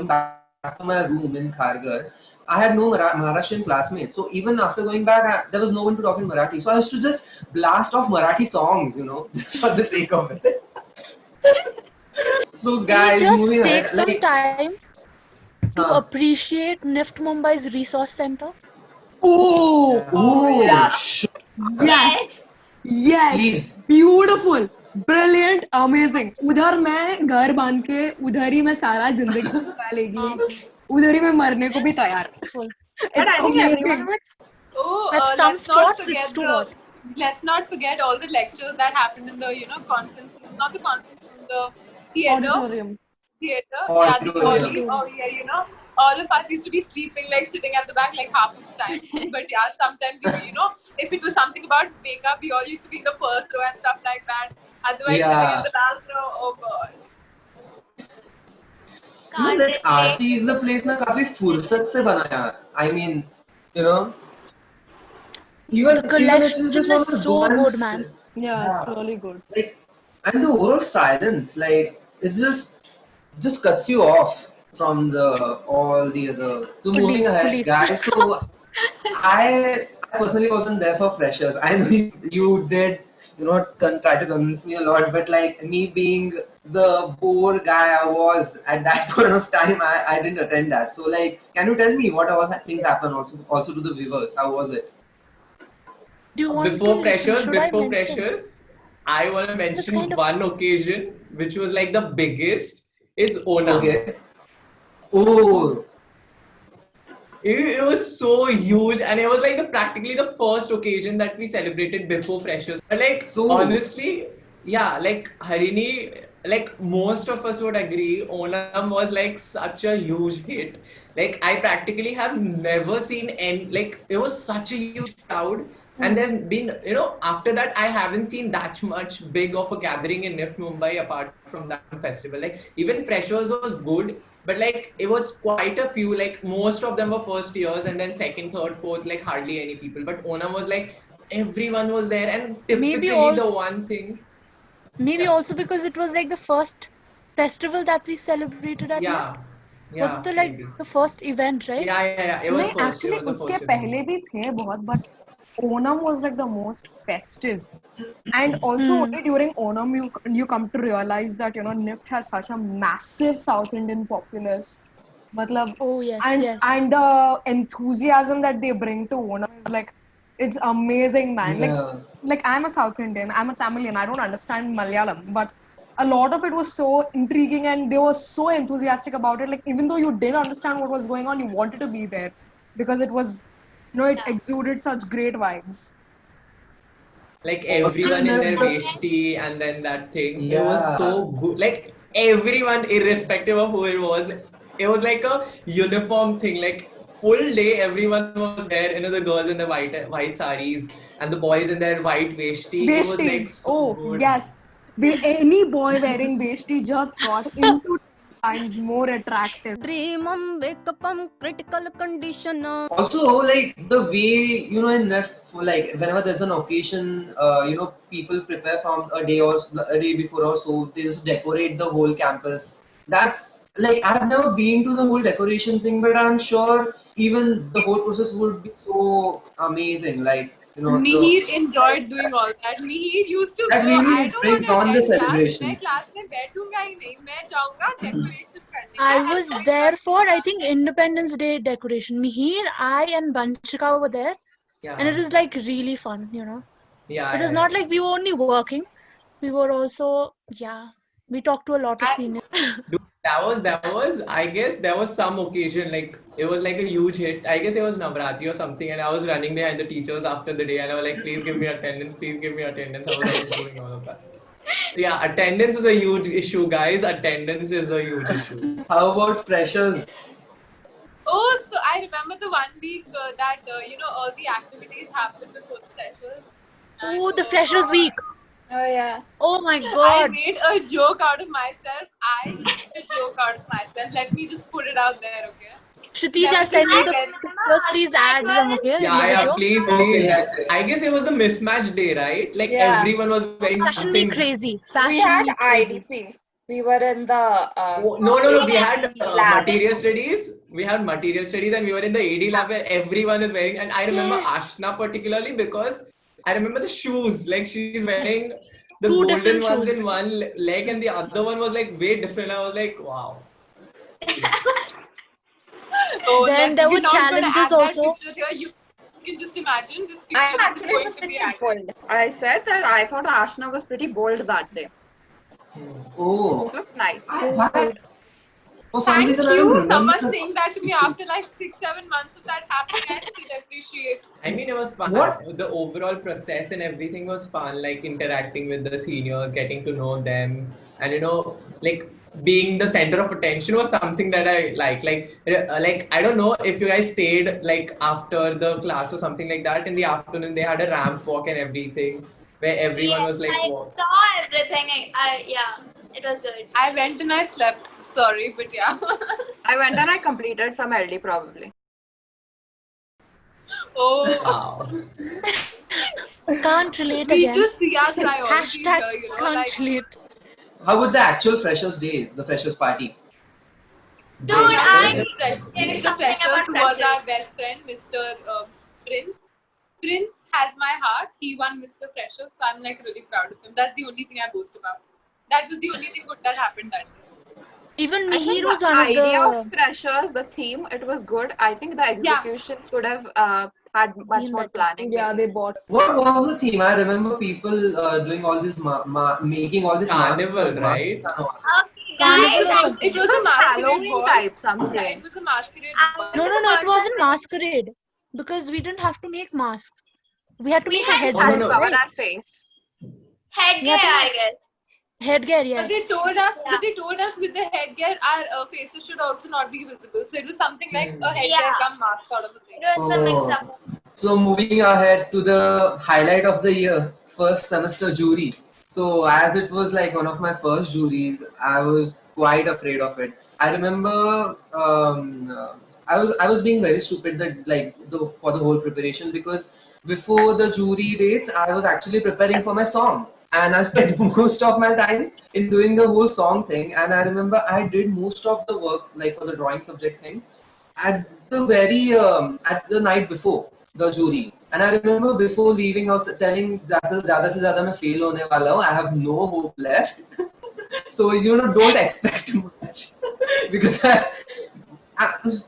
back to my room in Kharghar, I had no Maharashtrian classmates. So even after going back, there was no one to talk in Marathi. So I used to just blast off Marathi songs, just for the sake of it. So guys, Just moving take ahead, some time to Huh. appreciate NIFT Mumbai's resource center. Oh, Oh, yes. Yes. Yes. Please. Beautiful. Brilliant. Amazing. उधर मैं घर बांध के उधर ही मैं सारा जिंदगी बिता लेगी. उधर ही मैं मरने को भी तैयार. But I think everyone would. At some let's not spots, forget it's too hot. let's not forget all the lectures that happened in the conference room, not the conference room, the theater. Auditorium. Theater. Auditorium. Yeah, the auditorium. Oh yeah, all of us used to be sleeping, like sitting at the back, like half of the time. But yeah, sometimes if it was something about makeup, we all used to be in the first row and stuff like that. Otherwise, sitting in the last row. Oh god. No, that RC is the place ना काफी फुर्सत से बनाया. I mean, even The if collection you just is want to so go and good, man. Yeah, it's really good. Like, and the overall silence, like it just cuts you off from all the other. So moving ahead, Police. guys. So I personally wasn't there for freshers. I know you did, try to convince me a lot, but like me being the poor guy I was at that point of time, I didn't attend that. So like, can you tell me what all things happen also to the viewers? How was it? Do you want Before to freshers, should I before mention? freshers, I want to mention kind of- one occasion which was like the biggest is Onam. Okay. Oh. It was so huge, and it was like practically the first occasion that we celebrated before freshers. But like honestly, yeah, like Harini, like most of us would agree, Onam was like such a huge hit. Like I practically have never seen any, like it was such a huge crowd. And there's been, after that, I haven't seen that much big of a gathering in NIFT Mumbai apart from that festival. Like, even Freshers was good, but like, it was quite a few, like, most of them were first years, and then second, third, fourth, like, hardly any people. But Onam was like, everyone was there, and typically the one thing. Maybe also because it was like the first festival that we celebrated at NIFT. Was it the first event, right? Yeah. It was नहीं, first. actually It was the उसके first पहले भी थे बहुत, but Onam was like the most festive. And also only during Onam you come to realize that NIFT has such a massive South Indian populace. Matlab, Oh yes, and yes. and the enthusiasm that they bring to Onam is like it's amazing, man. Yeah. Like I'm a South Indian, I'm a Tamilian, I don't understand Malayalam, but a lot of it was so intriguing and they were so enthusiastic about it. Like even though you didn't understand what was going on, you wanted to be there because it was, it exuded such great vibes. Like Also, everyone in their never- veshti and then that thing. It Yeah. was so good. Like everyone, irrespective of who it was like a uniform thing. Like full day, everyone was there. The girls in the white saris and the boys in their white veshti. It was like Veshtis. so Oh, good. yes. Any boy wearing veshti just got into times more attractive. Dream wake up critical condition. Also, like the way in that, like whenever there's an occasion, people prepare from a day before or so. They just decorate the whole campus. That's like I've never been to the whole decoration thing, but I'm sure even the whole process would be so amazing. Like Mihir enjoyed doing all that. Mihir used to that go, really I don't brings want on to the attend class. celebration. मैं class में बैठूंगा ही नहीं. मैं जाऊंगा decoration करने. I मैं was help there करूंगा. for, I think, Independence Day decoration. Mihir, I and Vanshika were there, Yeah. and it was like really fun. Yeah. It was not like we were only working; we were also, yeah. We talked to a lot of seniors. Dude, that was I guess there was some occasion like it was like a huge hit. I guess it was Navratri or something, and I was running behind the teachers after the day, and I was like, please give me attendance, please give me attendance. I was like doing all of that. Yeah, attendance is a huge issue, guys. Attendance is a huge issue. How about freshers? Oh, so I remember the 1 week that all the activities happened before the freshers. And, Oh, the Freshers Week. Oh yeah. Oh my I God. made a joke out of myself. I made a joke out of myself. Let me just put it out there, okay? Kshitij, I'll send you the I pictures. Please add them, okay? in the video. Please, Okay, please. yes, yes. I guess it was the mismatch day, right? Like Yeah. everyone was wearing Fashion something. week crazy. We Fashion had week crazy. IDP. We were in the Oh, no. We had lab. material studies. We had material studies, and we were in the AD lab where everyone is wearing. And I remember Yes. Ashna particularly because I remember the shoes. Like she's wearing the Two golden different ones shoes. in one leg, and the other one was like way different. I was like, wow. Oh, Then there we're were not gonna challenges add that also. picture here. You can just imagine this picture I is actually going was to be pretty added. bold. I said that I thought Ashna was pretty bold that day. Oh, It looked nice. why? For some Thank reason, I you. don't remember. Someone saying that to me after like 6-7 months of that happening. I still appreciate. I mean, it was fun. What? The overall process and everything was fun, like interacting with the seniors, getting to know them, and like being the center of attention was something that I like. Like I don't know if you guys stayed like after the class or something like that. In the afternoon, they had a ramp walk and everything, where everyone was like, I "Wow." saw everything. Yeah, it was good. I went and I slept. Sorry, but yeah. I went and I completed some LD probably. Oh, Wow. Can't relate we again. just see our priorities Hashtag here, can't like, relate. How about the actual freshers day, the freshers party? Dude, I the freshers who was our best friend, Mr. Prince. Prince has my heart. He won Mr. Freshers, so I'm like really proud of him. That's the only thing I boast about. That was the only thing good that happened that day. Even I think Mihir was the one of idea of the. freshers, the theme, it was good. I think the execution could have had much Been more better. planning. Yeah, maybe. they bought. What was the theme? I remember people doing all this, making all this Carnival, masks, right? and all. Okay, guys. It was a masquerade Halloween ball. type Yeah, something. it was a masquerade ball. No, it wasn't masquerade because we didn't have to make masks. We had to We make a had headgear, no. Cover right? our face. Headgear, I guess. Headgear, But yes. they told us with the headgear, our faces should also not be visible. So it was something like a headgear Yeah. come mask sort of a thing. It was a Oh. mix up. So moving ahead to the highlight of the year, first semester jury. So as it was like one of my first juries, I was quite afraid of it. I remember I was being very stupid for the whole preparation because before the jury dates, I was actually preparing for my song. And I spent most of my time in doing the whole song thing. And I remember I did most of the work like for the drawing subject thing at the night before. the jury. And I remember before leaving, I was telling ज़्यादा से ज़्यादा मैं fail होने वाला हूँ. I have no hope left. So don't expect much because I was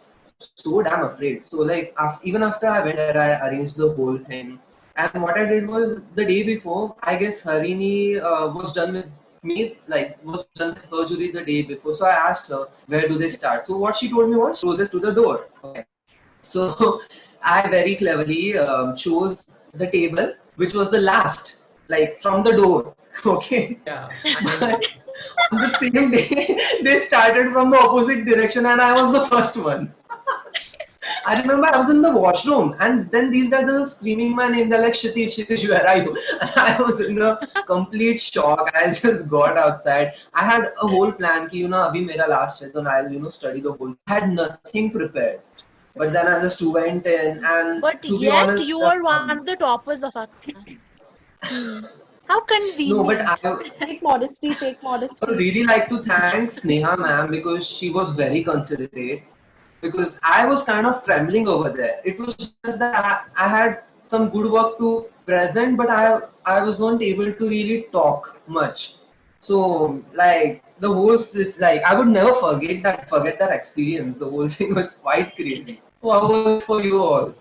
so damn afraid. So like even after I went there, I arranged the whole thing. And what I did was the day before, I guess Harini was done with me, like was done with her jury the day before. So I asked her, where do they start? So what she told me was closest to the door. Okay. So I very cleverly chose the table, which was the last, like from the door. Okay. Yeah. But on the same day, they started from the opposite direction, and I was the first one. I remember I was in the washroom, and then these guys are screaming my name. They're like, Kshitij, Kshitij, where are you? And I was in a complete shock. I just got outside. I had a whole plan ki, abhi mera last है, so I'll, study the whole. I had nothing prepared. But then I just went in, and But to be yet honest, you were one of the toppers of our class. How convenient. no, but I Take modesty, take would modesty. really like to thank Sneha ma'am because she was very considerate. Because I was kind of trembling over there. It was just that I had some good work to present, but I was not able to really talk much. So like the whole like I would never forget that experience. The whole thing was quite crazy. So how was it for you all?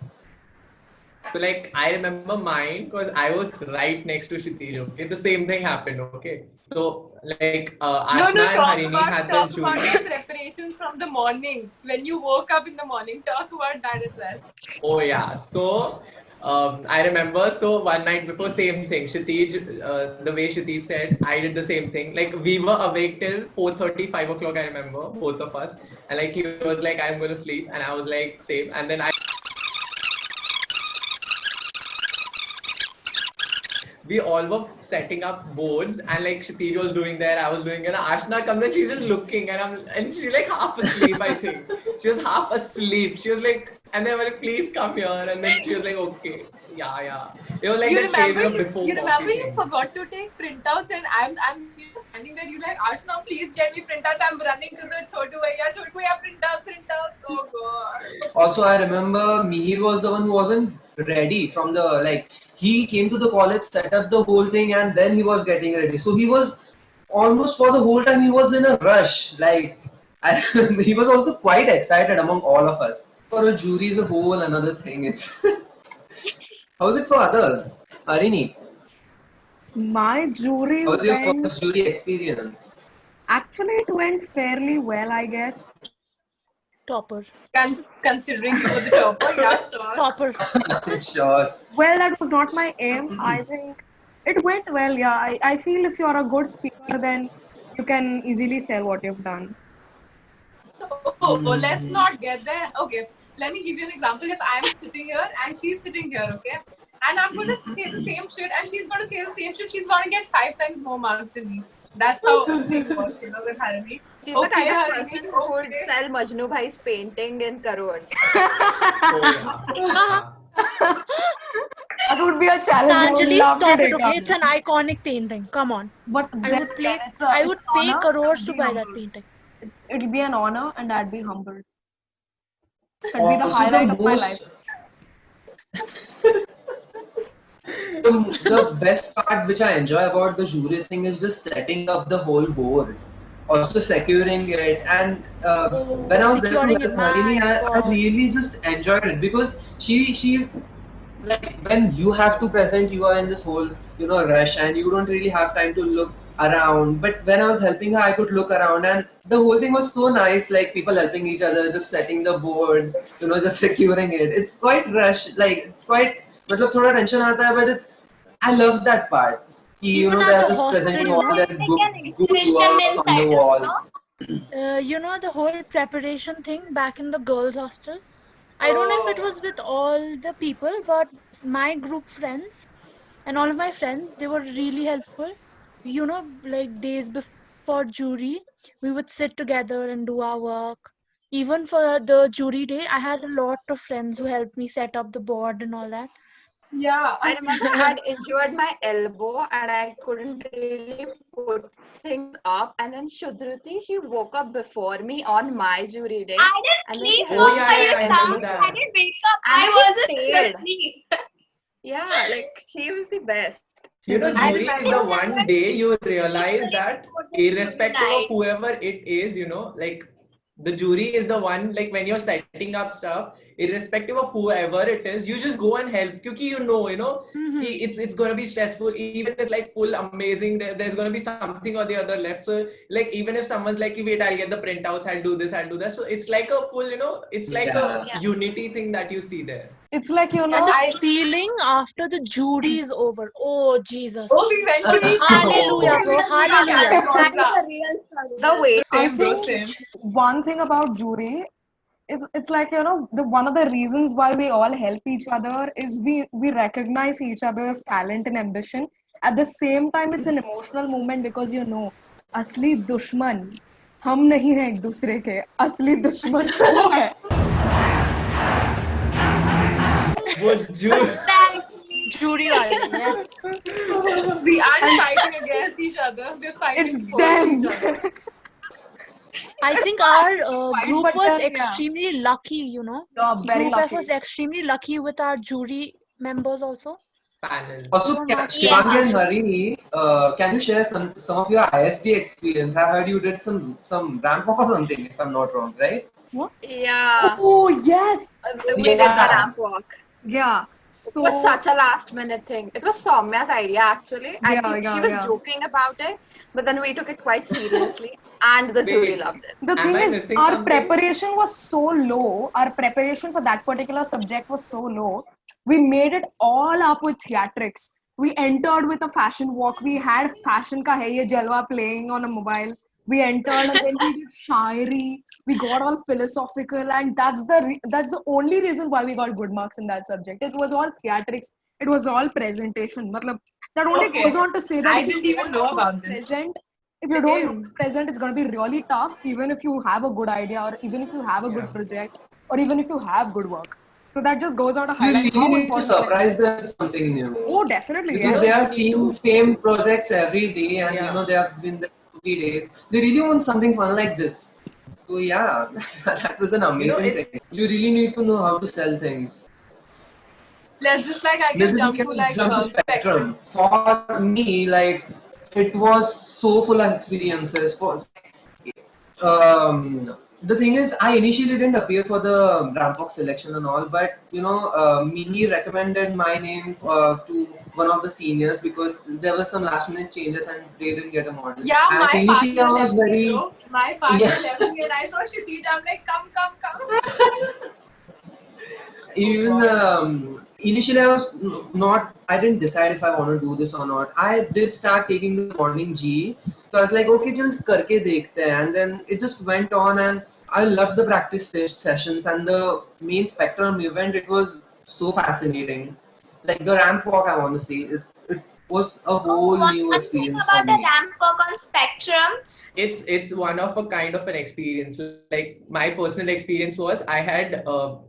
So like I remember mine because I was right next to Kshitij. Okay, the same thing happened. Okay, so like Ashna and Harini had their talk about jury. your preparations from the morning. When you woke up in the morning, talk about that as well. Oh yeah. So I remember. So one night before, same thing. Kshitij, the way Kshitij said, I did the same thing. Like we were awake till 4:30, 5 o'clock. I remember both of us, and like he was like, "I'm going to sleep," and I was like, "Same." And then we all were setting up boards, and like Kshitij was doing there, I was doing it, and Ashna comes and she's just looking, and she's like half asleep, I think. She was half asleep. She was like, and they were like, please come here, and then she was like, okay, yeah. It was like You that phase remember of before you coffee thing. forgot to take printouts, and I'm standing there. You like, Ashna, please get me printouts. I'm running to the Chotu Bhaiya printouts. Oh god. Also, I remember Mihir was the one who wasn't ready from the like. He came to the college, set up the whole thing, and then he was getting ready. So he was almost for the whole time he was in a rush. Like he was also quite excited among all of us. For a jury is a whole another thing. It's how's it for others? Harini, My jury how's your went, first jury experience? actually it went fairly well, I guess. Topper. Considering you were the topper, yeah, sure. Topper. Sure. Well, that was not my aim. I think it went well, yeah. I feel if you're a good speaker, then you can easily sell what you've done. Oh, let's not get there. Okay, let me give you an example. If I'm sitting here and she's sitting here, okay, and I'm going to say the same shit and she's going to say the same shit, she's going to get 5 times more marks than me. That's how the thing works, with Harini. She's the kind of Harini, person who would sell Majnu Bhai's painting in crores. Oh yeah. That would be a challenge. I would Anjali, love to stop it, take okay? up. It's an iconic painting. Come on. But I would I would pay crores to buy that painting. It'll be an honor, and I'd be humbled. It'll be the Also, highlight of my most- life. the best part which I enjoy about the jury thing is just setting up the whole board, also securing it, and when I was there securing with it, Harini, my I God. really just enjoyed it because she like when you have to present, you are in this whole rush, and you don't really have time to look around. But when I was helping her, I could look around, and the whole thing was so nice. Like people helping each other, just setting the board, just securing it. It's quite rush, like it's quite. मतलब थोड़ा tension आता है, but I love that part. Even They at are the just presenting hostel, all their Like good, an good exhibition works on the inside, wall. the whole preparation thing back in the girls' hostel. I don't know if it was with all the people, but my group friends and all of my friends, they were really helpful. Like days before jury, we would sit together and do our work. Even for the jury day, I had a lot of friends who helped me set up the board and all that. Yeah, I remember I had injured my elbow and I couldn't really put things up. And then Shudruti, she woke up before me on my jury day. I didn't And then she sleep, helped so Oh me yeah, are with you yeah, I remember down? everything. I that. didn't wake up. And I then she wasn't stayed. asleep. Yeah, like she was the best. You know, I jury is remember. the one day you realize Literally that before the jury irrespective of night. whoever it is, you know, like the jury is the one, like when you're setting up stuff, irrespective of whoever it is, you just go and help. Because you know, it's gonna be stressful. Even if it's like full amazing, there's gonna be something or the other left. So like even if someone's like, wait, I'll get the printouts, I'll do this, I'll do that. So it's like a full, you know, it's like a Yeah. Yeah. unity thing that you see there. It's like, you And know, the feeling after the jury is over. Oh, Jesus. Oh, we went to each Hallelujah, bro. Hallelujah. That is a real struggle. The wait. I Same, bro, think same. one thing about jury is it's like, you know, the one of the reasons why we all help each other is we recognize each other's talent and ambition. At the same time, it's an emotional moment because you know, असली दुश्मन हम नहीं हैं एक दूसरे के, असली दुश्मन वो है. वो jury. Exactly. Jury wale, yes. We aren't fighting against each other. We're fighting It's for them. each other. I think our group but was then, yeah. extremely lucky, you know. Yeah, very Group F lucky. was extremely lucky with our jury members also. Panel. Also, From our Shivangi and classes. Harini, can you share some of your ISD experience? I heard you did some ramp walk or something, if I'm not wrong, right? Yeah. Oh yes, We did the Yeah. ramp walk. yeah. It So was such a last minute thing. It was Soumya's idea actually. I Yeah, think yeah, she was yeah. joking about it, but then we took it quite seriously and the jury Wait. loved it. the Am thing I is, missing our something? preparation was so low. Our preparation for that particular subject was so low. We made it all up with theatrics. We entered with a fashion walk. We had fashion ka hai ye jalwa playing on a mobile. We entered and then we did shairi. We got all philosophical, and that's the only reason why we got good marks in that subject. It was all theatrics. It was all presentation. Matlab, that only Okay. goes on to say that I if you didn't even don't know to about this. present, if you don't know to present, it's going to be really tough. Even if you have a good idea, or even if you have a good project, or even if you have good work. So that just goes on to You highlight really how need to important surprise presentation. them with something new. Oh, definitely, Because yes. they are You need seeing to- same projects every day, and Yeah. you know they have been there for 3 days. They really want something fun like this. So yeah, that was an amazing it- thing. You really need to know how to sell things. Let's just like I Maybe can we jump can to like jump to Spectrum. Spectrum. For me, like it was so full of experiences. The thing is, I initially didn't appear for the Rampok selection and all, but you know, Mini recommended my name to one of the seniors because there were some last minute changes and they didn't get a model. Yeah, and my initially I partner was left me, very bro. My partner Yeah. left me and I saw Kshitij. I'm like, come. even initially I didn't decide if I want to do this or not. I did start taking the modeling G, so I was like, okay, just karke dekhte hain. And then it just went on, and I loved the practice sessions and the main Spectrum event. It was so fascinating, like the ramp walk, I want to say it was a whole new One thing experience for about the me. ramp walk on Spectrum, it's one of a kind of an experience. Like my personal experience was I had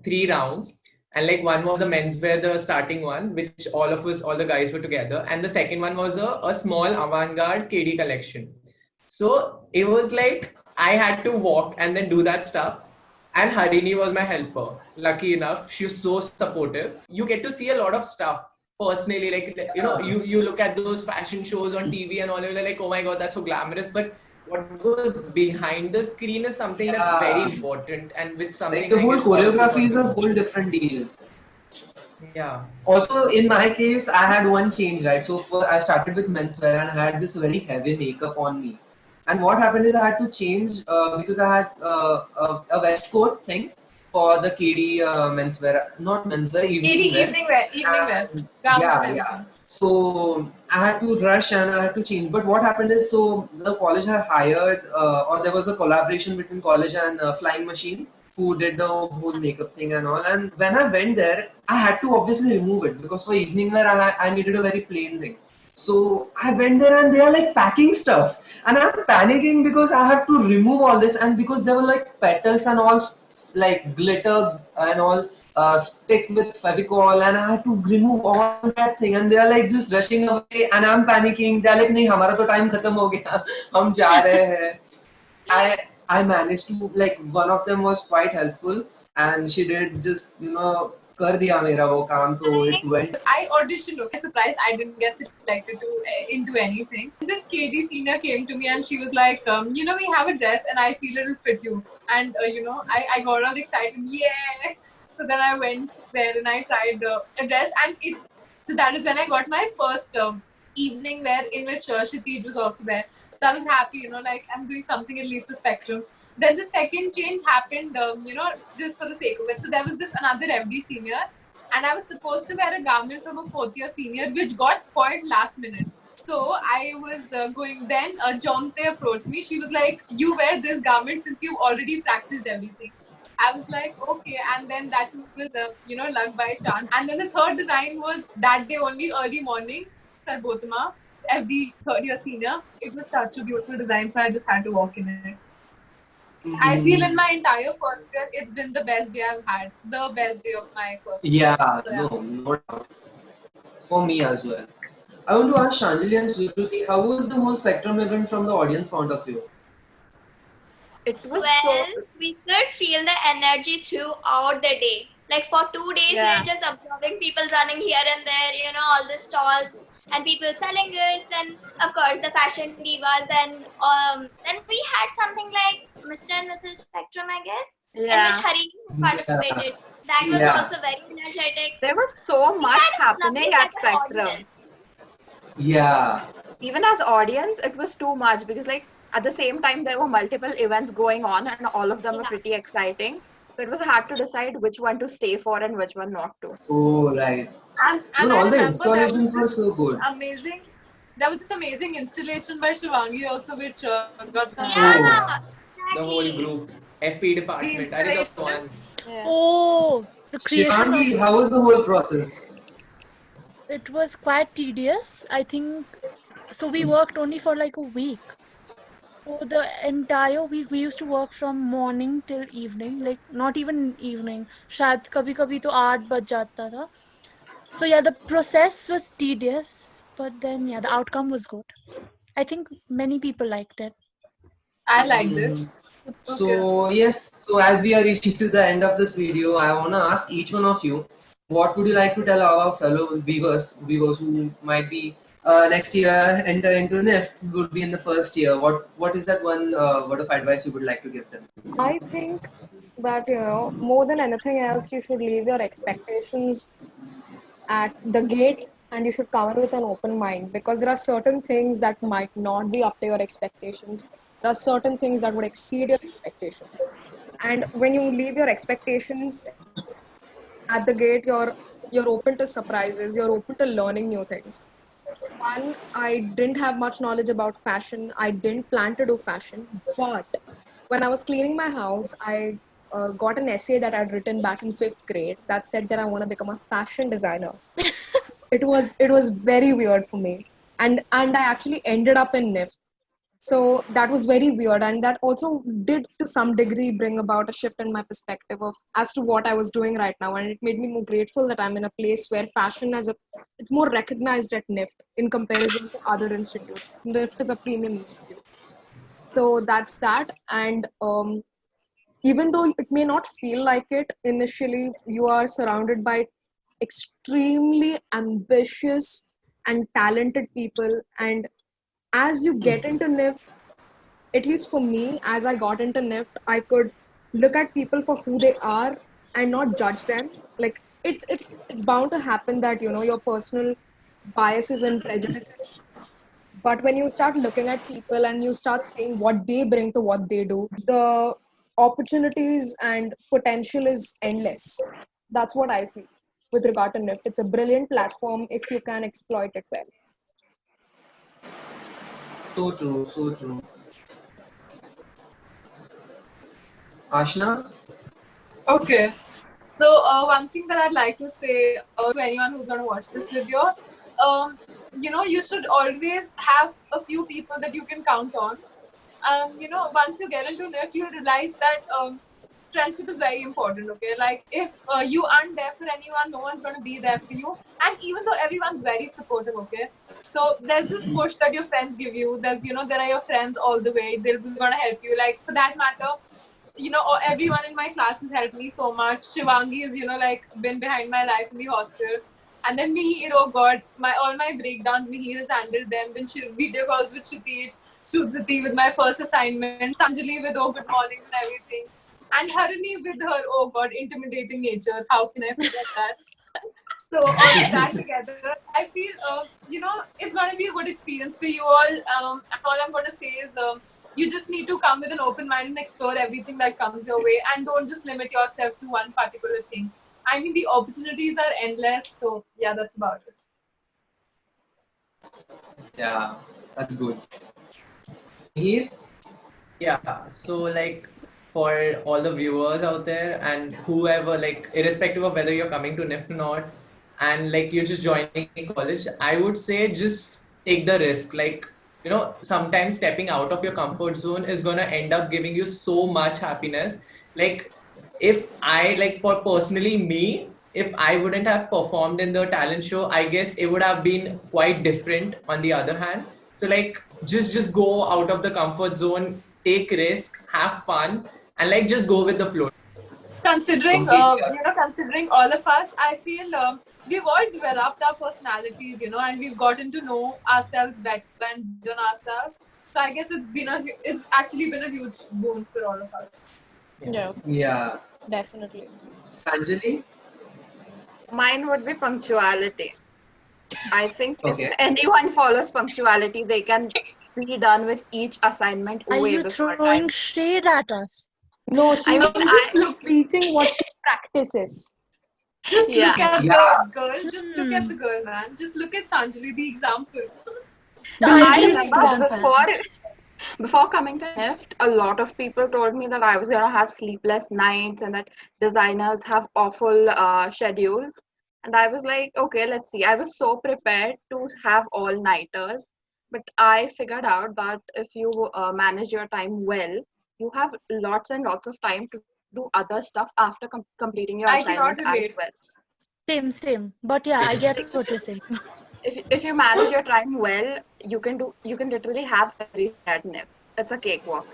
3 rounds, and like one was the menswear, the starting one, which all the guys were together, and the second one was a small avant-garde KD collection. So it was like I had to walk and then do that stuff. And Harini was my helper. Lucky enough, she was so supportive. You get to see a lot of stuff personally. Like you know, you look at those fashion shows on TV and all, you're like, oh my god, that's so glamorous. But what goes behind the screen is something that's very important, and with something Like the whole it's all of you choreography is a contribute. whole different deal. Yeah. Also, in my case, I had one change, right? So I started with menswear and I had this very heavy makeup on me. And what happened is I had to change because I had a waistcoat thing for the KD menswear, not menswear, evening wear. Evening wear. And- Gowns yeah, and yeah. everything. So I had to rush and I had to change. But what happened is, so the college had hired, or there was a collaboration between college and Flying Machine, who did the whole makeup thing and all. And when I went there, I had to obviously remove it because for evening wear, I needed a very plain thing. So I went there and they are like packing stuff, and I'm panicking because I have to remove all this, and because there were like petals and all like glitter and all. stick with Fevicol, and I had to remove all that thing, and they are like just rushing away, and I'm panicking. They're like, "नहीं, हमारा तो time खत्म हो गया, हम जा रहे हैं." I managed to, like, one of them was quite helpful, and she did just कर दिया मेरा वो काम, so it went. I auditioned. Okay, surprised I didn't get selected to into anything. This KD senior came to me and she was like, we have a dress and I feel it'll fit you. And I got all excited. Yeah. So then I went there and I tried a dress, and so that is when I got my first evening wear in which Kshitij was also there. So I was happy, like I'm doing something at least a spectrum. Then the second change happened, just for the sake of it. So there was this another MD senior, and I was supposed to wear a garment from a fourth year senior, which got spoiled last minute. So I was going. Then Jonte approached me. She was like, "You wear this garment since you've already practiced everything." I was like, "Okay." And then that was, luck by chance. And then the third design was that day only, early morning, Sargotama, FD third year senior. It was such a beautiful design, so I just had to walk in it. I feel in my entire first year, it's been the best day I've had. The best day of my first year. Yeah, So, yeah. no doubt. For me as well. I want to ask Shanjali and Sruti, how was the whole Spectrum event from the audience point of view? It was Well, we could feel the energy throughout the day. Like for 2 days, we were just observing people running here and there, all the stalls and people selling goods, and of course the fashion divas. And then we had something like Mr. and Mrs. Spectrum, I guess, in which Hari participated. That was also very energetic. There was so much happening lovely at set of Spectrum. audience. Yeah. Even as audience, it was too much because like at the same time there were multiple events going on and all of them were pretty exciting. So it was hard to decide which one to stay for and which one not to. Oh, right. And All I the remember installations there were was so good. amazing. There was this amazing installation by Shivangi also, which got some. Yeah, The whole exactly. group, FP department. I was the one. Oh, the creation Shivangi, of how was the whole process? it was quite tedious. I think so. We worked only for like a week. So the entire week we used to work from morning till evening, like not even evening. शायद कभी कभी तो 8 बज जाता था. So yeah, the process was tedious, but then yeah, the outcome was good. I think many people liked it. I liked it. So yes, so as we are reaching to the end of this video, I want to ask each one of you, what would you like to tell our fellow viewers who might be next year enter into NIFT, would be in the first year? What is that one word of advice you would like to give them? I think that, more than anything else, you should leave your expectations at the gate and you should come in with an open mind, because there are certain things that might not be up to your expectations. There are certain things that would exceed your expectations. And when you leave your expectations at the gate, you're open to surprises, you're open to learning new things. One, I didn't have much knowledge about fashion. I didn't plan to do fashion, but when I was cleaning my house, I got an essay that I'd written back in 5th grade that said that I want to become a fashion designer. It was very weird for me, and I actually ended up in NIFT. So that was very weird, and that also did to some degree bring about a shift in my perspective of as to what I was doing right now, and it made me more grateful that I'm in a place where fashion it's more recognized at NIFT in comparison to other institutes. NIFT is a premium institute, so that's that. And even though it may not feel like it initially, you are surrounded by extremely ambitious and talented people, and as you get into NIFT, at least for me, as I got into NIFT, I could look at people for who they are and not judge them. Like it's bound to happen that your personal biases and prejudices. But when you start looking at people and you start seeing what they bring to what they do, the opportunities and potential is endless. That's what I feel with regard to NIFT. It's a brilliant platform if you can exploit it well. So true, so true. Ashna? Okay. So one thing that I'd like to say to anyone who's going to watch this video, you should always have a few people that you can count on. Once you get into NIFT, you realize that friendship is very important, okay? Like, if you aren't there for anyone, no one's going to be there for you. And even though everyone's very supportive, okay? So there's this push that your friends give you. There's, there are your friends all the way. They're going to help you. Like, for that matter, everyone in my class has helped me so much. Shivangi has, like, been behind my life in the hostel. And then Mihir, oh God, all my breakdowns, Mihir has handled them. Then video calls with Kshitij, Shrudhati with my first assignment, Sanjali with oh good morning and everything. And Harini with her, oh God, intimidating nature. How can I forget that? So all of that together, I feel, it's going to be a good experience for you all. And all I'm going to say is you just need to come with an open mind and explore everything that comes your way. And don't just limit yourself to one particular thing. I mean, the opportunities are endless. So yeah, that's about it. Yeah, that's good. Here? Yeah, so like for all the viewers out there and whoever, like irrespective of whether you're coming to NIFT or not, and like you're just joining college, I would say just take the risk. Like, sometimes stepping out of your comfort zone is gonna end up giving you so much happiness. Like, if I, like for personally me, if I wouldn't have performed in the talent show, I guess it would have been quite different on the other hand. So like just go out of the comfort zone, take risk, have fun, and like just go with the flow. Considering considering all of us, I feel we've all developed our personalities, and we've gotten to know ourselves better and build on ourselves. So I guess it's actually been a huge boon for all of us. Yeah. Definitely. Sanjali? Mine would be punctuality. I think Okay. if anyone follows punctuality, they can be done with each assignment Are way you before throwing time. shade at us? No, she I was mean, just preaching what she practices. Just look Yeah. at Yeah. the girl. Just look at the girl, man. Just look at Sanjali, the example. The I ideal remember student, man. before coming to NIFT, a lot of people told me that I was gonna have sleepless nights and that designers have awful schedules. And I was like, okay, let's see. I was so prepared to have all-nighters, but I figured out that if you manage your time well, you have lots and lots of time to do other stuff after completing your I assignment cannot as relate. well. Same. But yeah, I get what you're saying. If you manage your time well, you can literally have everything at NIFT. It's a cakewalk.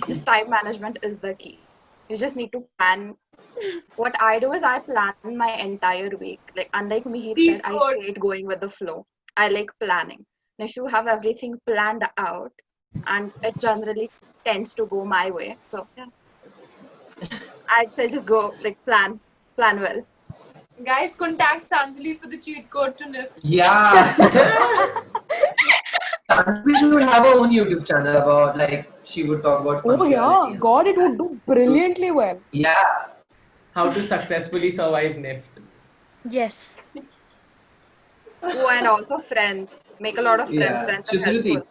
Just time management is the key. You just need to plan. What I do is I plan my entire week. Like unlike me, he said, I hate going with the flow. I like planning. And if you have everything planned out, and it generally tends to go my way. So yeah, I'd say just go like plan well. Guys, contact Sanjali for the cheat code to NIFT. Yeah. Sanjali should have her own YouTube channel about like she would talk about Oh yeah, punctuality. God, it would do brilliantly well. Yeah. How to successfully survive NIFT. Yes. Oh, and also friends. Make a lot of friends. Yeah. Friends are Shuddhati. helpful.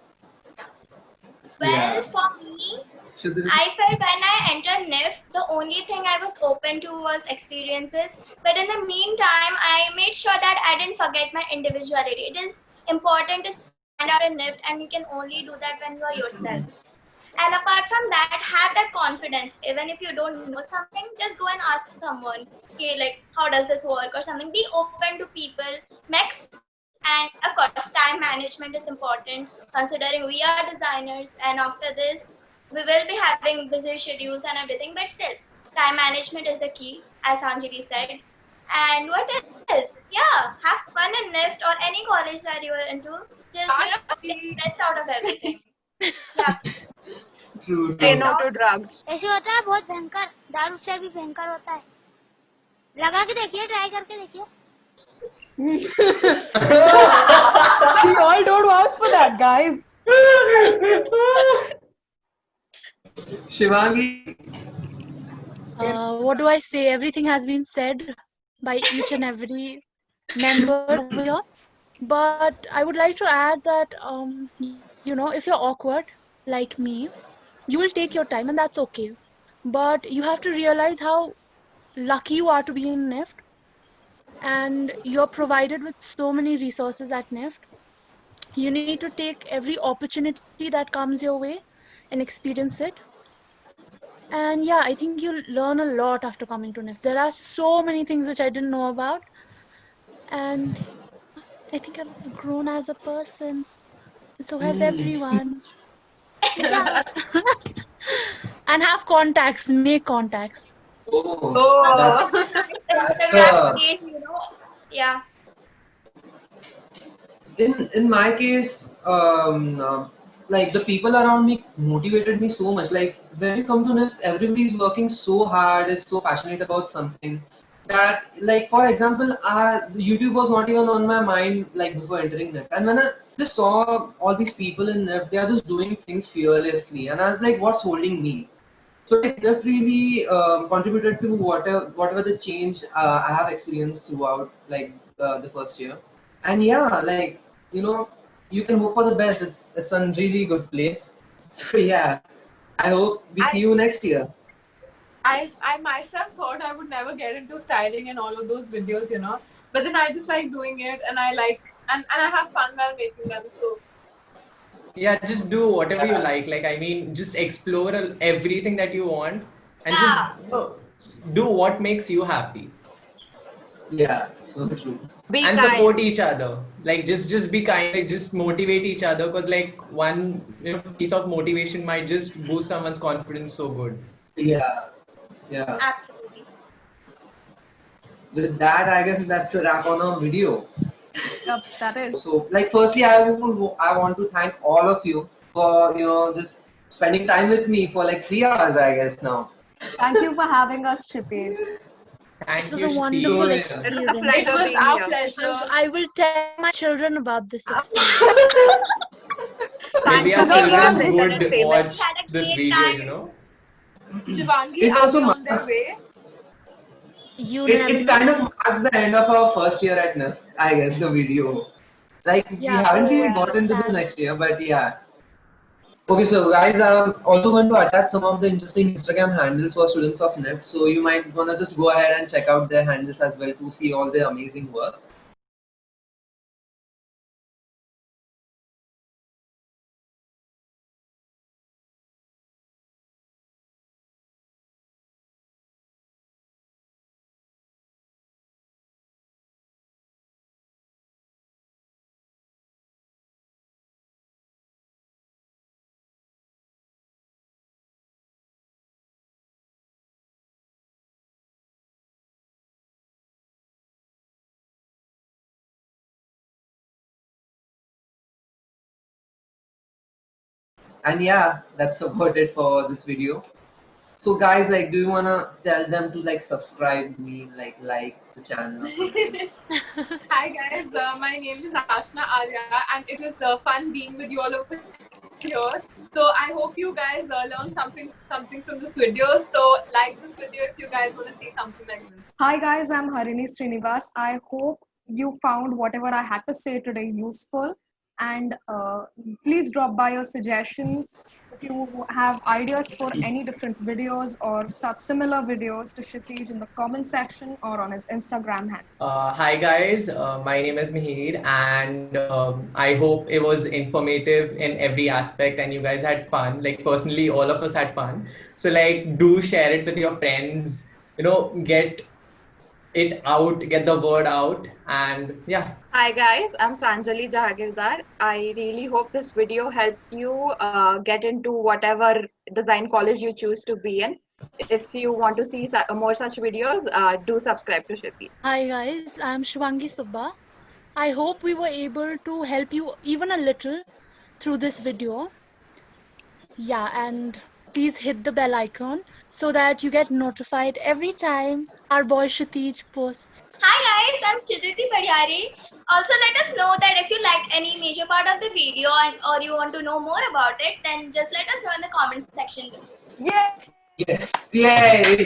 Well, Yeah. for me, Shuddhati. I felt when I entered NIFT, the only thing I was open to was experiences. But in the meantime, I made sure that I didn't forget my individuality. It is important to stand out in NIFT, and you can only do that when you are yourself. And apart from that, have that confidence. Even if you don't know something, just go and ask someone, okay, like, how does this work or something. Be open to people. Next, and of course, time management is important, considering we are designers, and after this, we will be having busy schedules and everything, but still, time management is the key, as Anjali said. And what else? Yeah, have fun in NIFT or any college that you are into. Just, take the best out of everything. Yeah. True, Say true. no to drugs. ऐसे होता है बहुत भयंकर, दारू से भी भयंकर होता है. लगा के देखिए, ट्राई करके देखिए. We all don't vouch for that, guys. Shivangi. What do I say? Everything has been said by each and every member over here. But I would like to add that, if you're awkward like me, you will take your time and that's okay. But you have to realize how lucky you are to be in NIFT. And you're provided with so many resources at NIFT. You need to take every opportunity that comes your way and experience it. And yeah, I think you'll learn a lot after coming to NIF. There are so many things which I didn't know about, and I think I've grown as a person. And so has everyone. Yeah. And have contacts, make contacts. Oh, Oh. that's Instagram page, yeah. in my case, like the people around me motivated me so much. Like when you come to NIF, everybody is working so hard, is so passionate about something that, like for example, YouTube was not even on my mind like before entering NIF. And when I just saw all these people in NIF, they are just doing things fearlessly, and I was like, what's holding me? So like NIF really contributed to whatever the change I have experienced throughout like the first year. And yeah, like you can hope for the best. It's a really good place. So yeah, I hope we see you next year. I myself thought I would never get into styling and all of those videos, But then I just like doing it, and I like and I have fun while making them. So Yeah, just do whatever you like. Like, I mean, just explore everything that you want and just do what makes you happy. Yeah, so true. Be And kind. support each other. Like, just be kind. Like, just motivate each other, because like one piece of motivation might just boost someone's confidence so good. Yeah, yeah. Absolutely. With that, I guess that's a wrap on our video. Yep, that is. So, like, firstly, I want to thank all of you for just spending time with me for like 3 hours, I guess now. Thank you for having us, Kshitij. Thank It was you, a Shruti. wonderful yeah. experience. It was a pleasure it was being our here. pleasure. I will tell my children about this experience. Maybe Thanks our for being Don't children miss would it. Famous. watch Had a this great video, time. Shivangi, It are also they on their marks way? You it, never it kind of know. marks the end of our first year at NIF, I guess, the video. Like we Yeah, haven't oh, really it's got so into the sad. next year, but yeah. Okay, so guys, I'm also going to attach some of the interesting Instagram handles for students of NIF. So you might wanna just go ahead and check out their handles as well to see all their amazing work. And yeah, that's about it for this video. So guys, like, do you wanna tell them to like subscribe me, like the channel or something? Hi guys, my name is Ashna Arya, and it was fun being with you all over here. So I hope you guys learned something from this video. So like this video if you guys want to see something like this. Hi guys, I'm Harini Srinivas. I hope you found whatever I had to say today useful, and please drop by your suggestions if you have ideas for any different videos or such similar videos to Kshitij in the comment section or on his Instagram handle. Hi guys, my name is Mihir, and I hope it was informative in every aspect and you guys had fun. Like personally, all of us had fun. So like, do share it with your friends, get it out, get the word out, and yeah. Hi guys, I'm Sanjali Jahagirdar. I really hope this video helped you get into whatever design college you choose to be in. If you want to see more such videos, do subscribe to Kshitij. Hi guys, I'm Shivangi Subba. I hope we were able to help you even a little through this video. Yeah, and please hit the bell icon so that you get notified every time our boy Kshitij posts. Hi guys, I'm Chitriti Padiyari. Also let us know that if you liked any major part of the video or you want to know more about it, then just let us know in the comment section. Yeah. Yes, yay!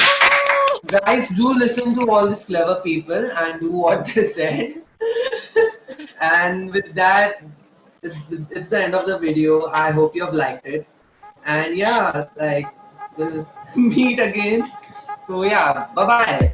Guys, do listen to all these clever people and do what they said. And with that, it's the end of the video. I hope you have liked it. And yeah, like we'll meet again. So yeah, bye bye.